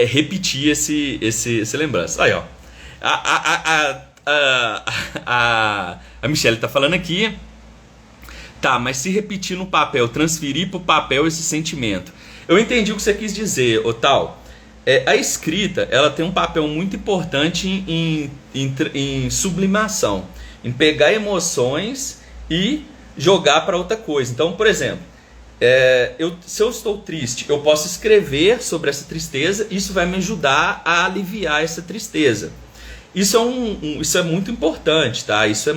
repetir esse lembrança. Aí, ó. A Michelle tá falando aqui. Tá, mas se repetir no papel, transferir pro papel esse sentimento. Eu entendi o que você quis dizer, Otal. A escrita, ela tem um papel muito importante em sublimação, em pegar emoções e jogar para outra coisa. Então, por exemplo, se eu estou triste, eu posso escrever sobre essa tristeza, isso vai me ajudar a aliviar essa tristeza. Isso é muito importante, tá? Isso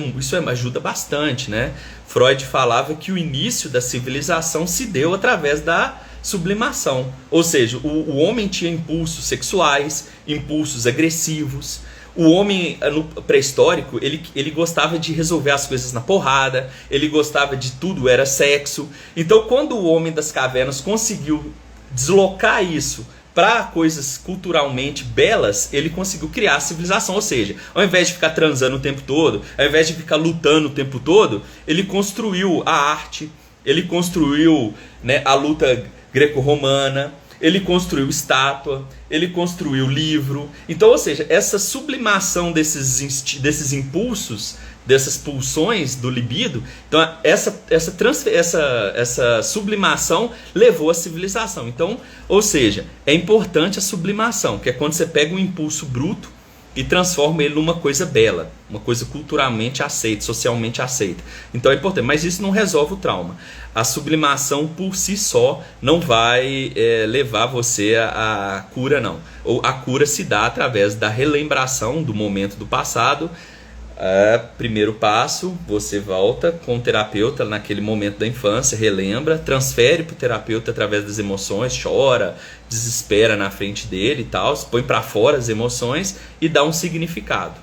ajuda bastante, né? Freud falava que o início da civilização se deu através da sublimação. Ou seja, o homem tinha impulsos sexuais, impulsos agressivos. O homem no pré-histórico, ele gostava de resolver as coisas na porrada, ele gostava de tudo, era sexo. Então quando o homem das cavernas conseguiu deslocar isso para coisas culturalmente belas, ele conseguiu criar a civilização. Ou seja, ao invés de ficar transando o tempo todo, ao invés de ficar lutando o tempo todo, ele construiu a arte, ele construiu, né, a luta greco-romana, ele construiu estátua, ele construiu livro. Então, ou seja, essa sublimação desses impulsos, dessas pulsões do libido, então essa sublimação levou à civilização. Então, ou seja, é importante a sublimação, que é quando você pega um impulso bruto e transforma ele numa coisa bela, uma coisa culturalmente aceita, socialmente aceita. Então é importante, mas isso não resolve o trauma. A sublimação por si só não vai levar você à cura, não. Ou a cura se dá através da relembração do momento do passado. Primeiro passo, você volta com o terapeuta naquele momento da infância, relembra, transfere para o terapeuta através das emoções, chora, desespera na frente dele e tal, põe para fora as emoções e dá um significado.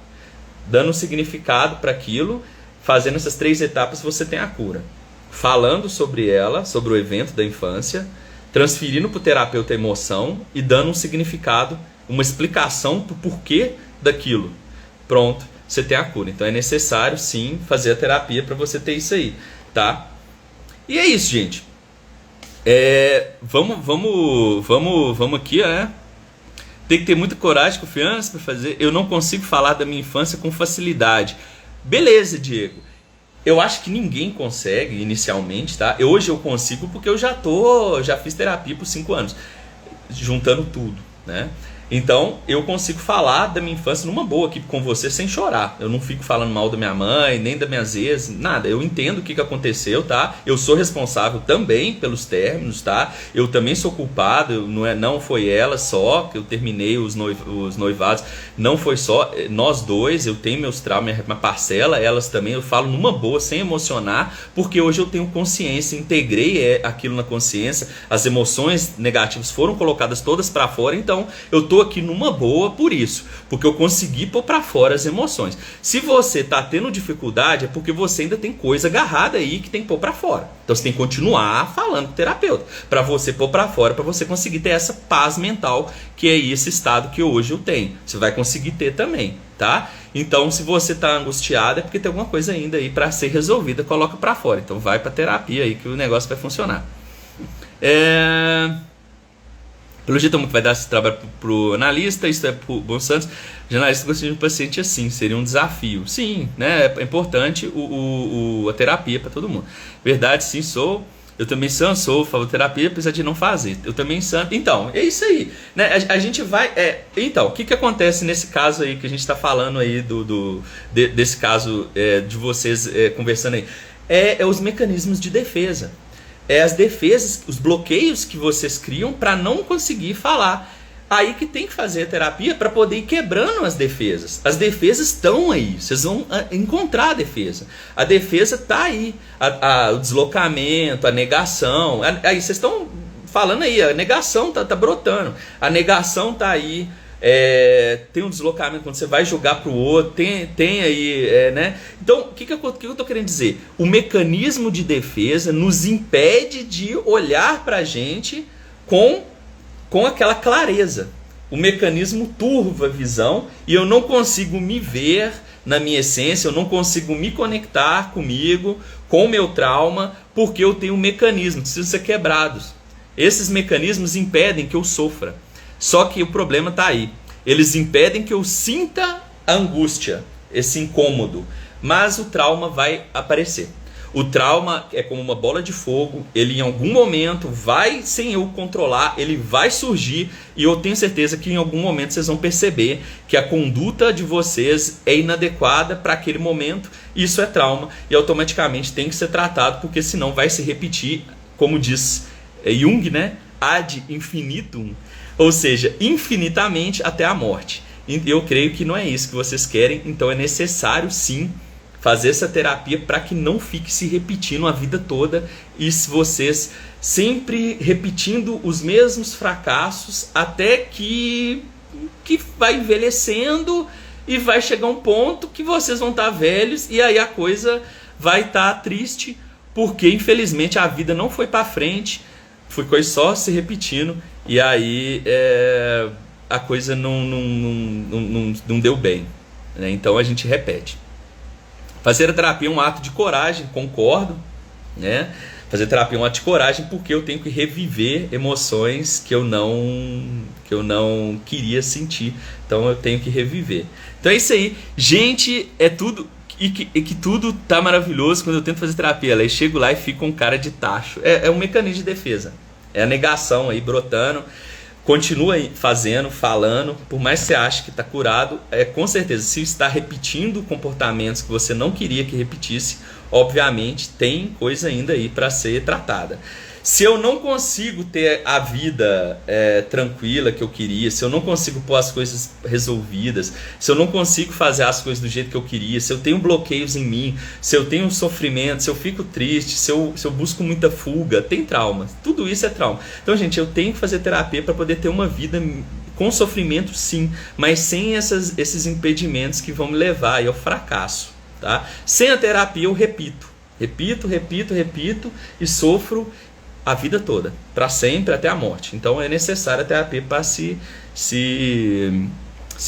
Dando um significado para aquilo, fazendo essas 3 etapas, você tem a cura. Falando sobre ela, sobre o evento da infância, transferindo para o terapeuta a emoção e dando um significado, uma explicação do porquê daquilo. Pronto. Você tem a cura. Então é necessário sim fazer a terapia para você ter isso aí, tá? E é isso, gente. Vamos aqui, né? Tem que ter muita coragem, confiança para fazer. Eu não consigo falar da minha infância com facilidade. Beleza, Diego. Eu acho que ninguém consegue inicialmente, tá? Hoje eu consigo porque eu já fiz terapia por 5 anos, juntando tudo, né? Então, eu consigo falar da minha infância numa boa aqui com você sem chorar. Eu não fico falando mal da minha mãe, nem das minhas ex, nada. Eu entendo o que aconteceu, tá? Eu sou responsável também pelos términos, tá? Eu também sou culpado, não foi ela só, que eu terminei os noivados. Não foi só nós dois, eu tenho meus traumas, minha parcela, elas também. Eu falo numa boa, sem emocionar, porque hoje eu tenho consciência, integrei aquilo na consciência. As emoções negativas foram colocadas todas para fora, então eu tô aqui numa boa por isso, porque eu consegui pôr para fora as emoções. Se você tá tendo dificuldade, é porque você ainda tem coisa agarrada aí que tem que pôr para fora. Então você tem que continuar falando com o terapeuta, para você pôr para fora, para você conseguir ter essa paz mental, que é esse estado que hoje eu tenho. Você vai conseguir ter também, tá? Então, se você tá angustiado, é porque tem alguma coisa ainda aí para ser resolvida, coloca para fora. Então vai para terapia aí que o negócio vai funcionar. Pelo jeito vai dar esse trabalho pro analista, isso é pro Bom Santos. Jornalista gostaria de um paciente assim, seria um desafio. Sim, né? É importante a terapia para todo mundo. Verdade, sim, eu também sou a favor de terapia, apesar de não fazer. Eu também sou. Então, é isso aí. Né? A gente vai. Então, o que acontece nesse caso aí que a gente está falando aí desse caso de vocês conversando aí? Os mecanismos de defesa. As defesas, os bloqueios que vocês criam para não conseguir falar. Aí que tem que fazer a terapia para poder ir quebrando as defesas. As defesas estão aí, vocês vão encontrar a defesa. A defesa está aí, o deslocamento, a negação. Aí vocês estão falando aí, a negação tá brotando. A negação está aí. Tem um deslocamento quando você vai jogar para o outro, tem aí, né? Então, o que eu estou querendo dizer? O mecanismo de defesa nos impede de olhar para a gente com aquela clareza. O mecanismo turva a visão e eu não consigo me ver na minha essência, eu não consigo me conectar comigo, com o meu trauma, porque eu tenho um mecanismo, precisam ser quebrados. Esses mecanismos impedem que eu sofra. Só que o problema está aí. Eles impedem que eu sinta a angústia, esse incômodo. Mas o trauma vai aparecer. O trauma é como uma bola de fogo. Ele em algum momento vai, sem eu controlar, ele vai surgir. E eu tenho certeza que em algum momento vocês vão perceber que a conduta de vocês é inadequada para aquele momento. Isso é trauma e automaticamente tem que ser tratado, porque senão vai se repetir, como diz Jung, né? Ad infinitum. Ou seja, infinitamente até a morte. Eu creio que não é isso que vocês querem, então é necessário sim fazer essa terapia para que não fique se repetindo a vida toda e se vocês sempre repetindo os mesmos fracassos até que vai envelhecendo e vai chegar um ponto que vocês vão estar velhos e aí a coisa vai estar triste, porque infelizmente a vida não foi para frente, foi só se repetindo. E aí a coisa não deu bem, né? Então a gente repete. Fazer a terapia é um ato de coragem, concordo, né? Fazer terapia é um ato de coragem porque eu tenho que reviver emoções que eu não queria sentir. Então eu tenho que reviver. Então é isso aí. Gente, é tudo... E que tudo tá maravilhoso quando eu tento fazer terapia. Aí chego lá e fico com cara de tacho. É um mecanismo de defesa. É a negação aí brotando. Continua fazendo, falando. Por mais que você ache que está curado, com certeza, se está repetindo comportamentos que você não queria que repetisse, obviamente tem coisa ainda aí para ser tratada. Se eu não consigo ter a vida tranquila que eu queria, se eu não consigo pôr as coisas resolvidas, se eu não consigo fazer as coisas do jeito que eu queria, se eu tenho bloqueios em mim, se eu tenho sofrimento, se eu fico triste, se eu busco muita fuga, tem trauma. Tudo isso é trauma. Então, gente, eu tenho que fazer terapia para poder ter uma vida com sofrimento, sim, mas sem esses impedimentos que vão me levar aí ao fracasso. Tá? Sem a terapia eu repito e sofro a vida toda, para sempre, até a morte. Então é necessário a terapia para se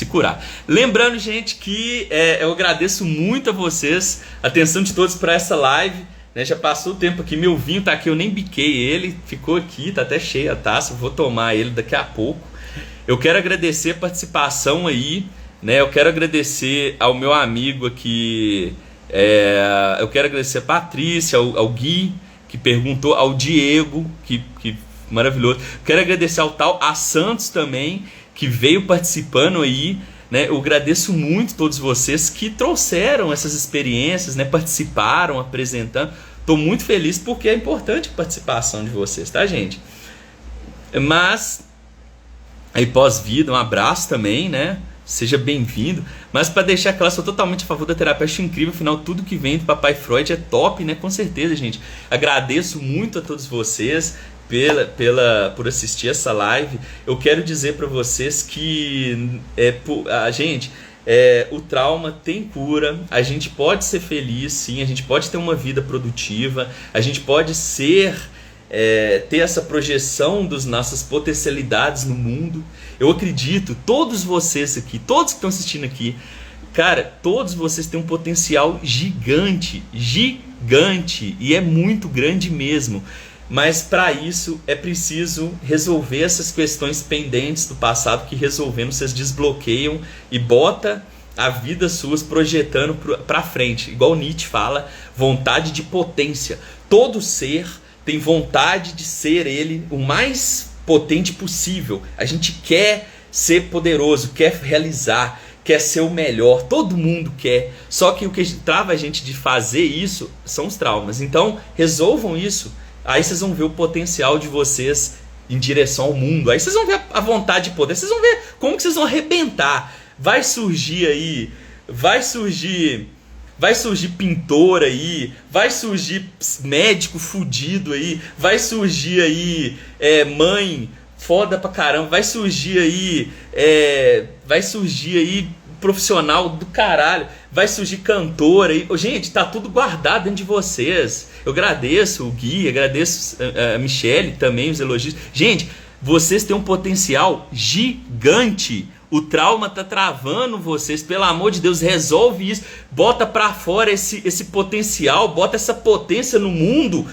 curar. Lembrando, gente, que eu agradeço muito a vocês, a atenção de todos para essa live, né? Já passou o tempo aqui, meu vinho tá aqui, eu nem biquei ele, ficou aqui, tá até cheia a taça, vou tomar ele daqui a pouco. Eu quero agradecer a participação aí, né? Eu quero agradecer ao meu amigo aqui, eu quero agradecer a Patrícia, ao Gui, que perguntou, ao Diego, que maravilhoso. Quero agradecer a Santos também, que veio participando aí, né? Eu agradeço muito a todos vocês que trouxeram essas experiências, né? Participaram, apresentando. Estou muito feliz porque é importante a participação de vocês, tá, gente? Mas, aí pós-vida, um abraço também, né? Seja bem-vindo. Mas para deixar claro, sou totalmente a favor da terapia, acho incrível, afinal tudo que vem do Papai Freud é top, né? Com certeza, gente. Agradeço muito a todos vocês por assistir essa live. Eu quero dizer para vocês que o trauma tem cura, a gente pode ser feliz, sim, a gente pode ter uma vida produtiva, a gente pode ter essa projeção das nossas potencialidades no mundo. Eu acredito, todos vocês aqui, todos que estão assistindo aqui, cara, todos vocês têm um potencial gigante, e é muito grande mesmo. Mas para isso é preciso resolver essas questões pendentes do passado, que resolvendo vocês desbloqueiam e bota a vida suas projetando para frente. Igual Nietzsche fala, vontade de potência. Todo ser tem vontade de ser ele o mais potente possível. A gente quer ser poderoso, quer realizar, quer ser o melhor. Todo mundo quer. Só que o que trava a gente de fazer isso são os traumas. Então, resolvam isso. Aí vocês vão ver o potencial de vocês em direção ao mundo. Aí vocês vão ver a vontade de poder. Vocês vão ver como que vocês vão arrebentar. Vai surgir pintor aí, vai surgir médico fudido aí, vai surgir aí mãe foda pra caramba, vai surgir aí profissional do caralho, vai surgir cantor aí. Gente, tá tudo guardado dentro de vocês. Eu agradeço o Gui, agradeço a Michelle também, os elogios. Gente, vocês têm um potencial gigante. O trauma tá travando vocês, pelo amor de Deus, resolve isso, bota pra fora esse potencial, bota essa potência no mundo.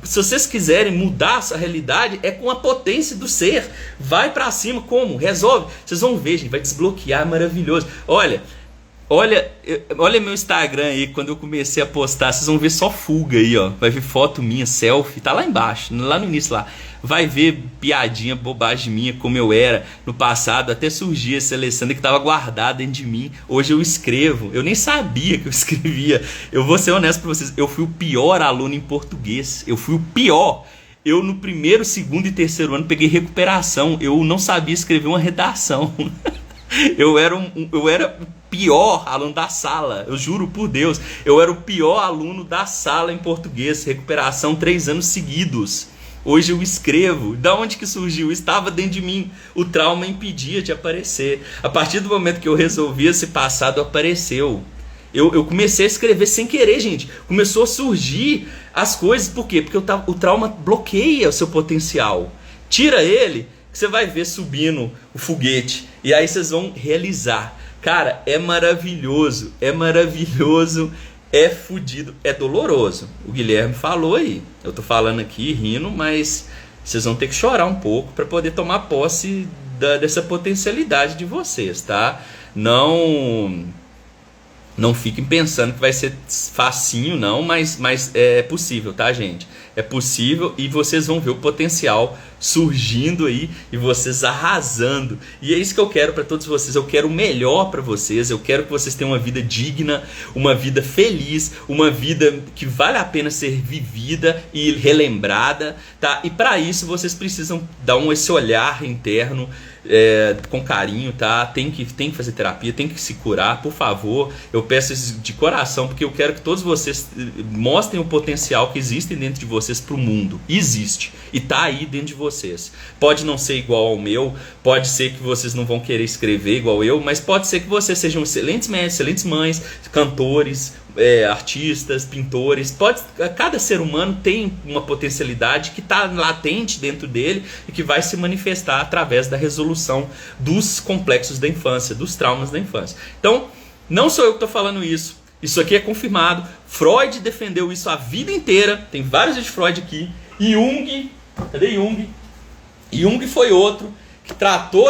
Se vocês quiserem mudar essa realidade, é com a potência do ser. Vai pra cima, como? Resolve. Vocês vão ver, gente, vai desbloquear, maravilhoso. Olha meu Instagram aí, quando eu comecei a postar, vocês vão ver só fuga aí, ó. Vai ver foto minha, selfie, tá lá embaixo, lá no início lá. Vai ver piadinha, bobagem minha, como eu era no passado, até surgia essa Alessandra que tava guardada dentro de mim. Hoje eu escrevo, eu nem sabia que eu escrevia. Eu vou ser honesto pra vocês, eu fui o pior aluno em português, eu fui o pior. Eu no primeiro, segundo e terceiro ano peguei recuperação, eu não sabia escrever uma redação. Eu era o pior aluno da sala, eu juro por Deus, eu era o pior aluno da sala em português, recuperação 3 anos seguidos. Hoje eu escrevo. Da onde que surgiu? Estava dentro de mim. O trauma impedia de aparecer. A partir do momento que eu resolvi esse passado, apareceu. Eu comecei a escrever sem querer, gente. Começou a surgir as coisas. Por quê? Porque o trauma bloqueia o seu potencial. Tira ele, que você vai ver subindo o foguete. E aí vocês vão realizar. Cara, é maravilhoso. É maravilhoso é fudido, é doloroso. O Guilherme falou aí. Eu tô falando aqui rindo, mas vocês vão ter que chorar um pouco para poder tomar posse dessa potencialidade de vocês, tá? Não fiquem pensando que vai ser facinho, não, mas é possível, tá, gente? É possível e vocês vão ver o potencial surgindo aí e vocês arrasando. E é isso que eu quero para todos vocês. Eu quero o melhor para vocês. Eu quero que vocês tenham uma vida digna, uma vida feliz, uma vida que vale a pena ser vivida e relembrada, tá? E para isso vocês precisam dar esse olhar interno com carinho, tá? Tem que fazer terapia, tem que se curar, por favor. Eu peço isso de coração, porque eu quero que todos vocês mostrem o potencial que existe dentro de vocês para o mundo. Existe e tá aí dentro de vocês. Pode não ser igual ao meu, pode ser que vocês não vão querer escrever igual eu, mas pode ser que vocês sejam excelentes médicos, excelentes mães, cantores, artistas, pintores. Cada ser humano tem uma potencialidade que está latente dentro dele e que vai se manifestar através da resolução dos complexos da infância, dos traumas da infância. Então, não sou eu que estou falando isso. Isso aqui é confirmado. Freud defendeu isso a vida inteira. Tem vários de Freud aqui. Jung, cadê Jung? Jung foi outro que tratou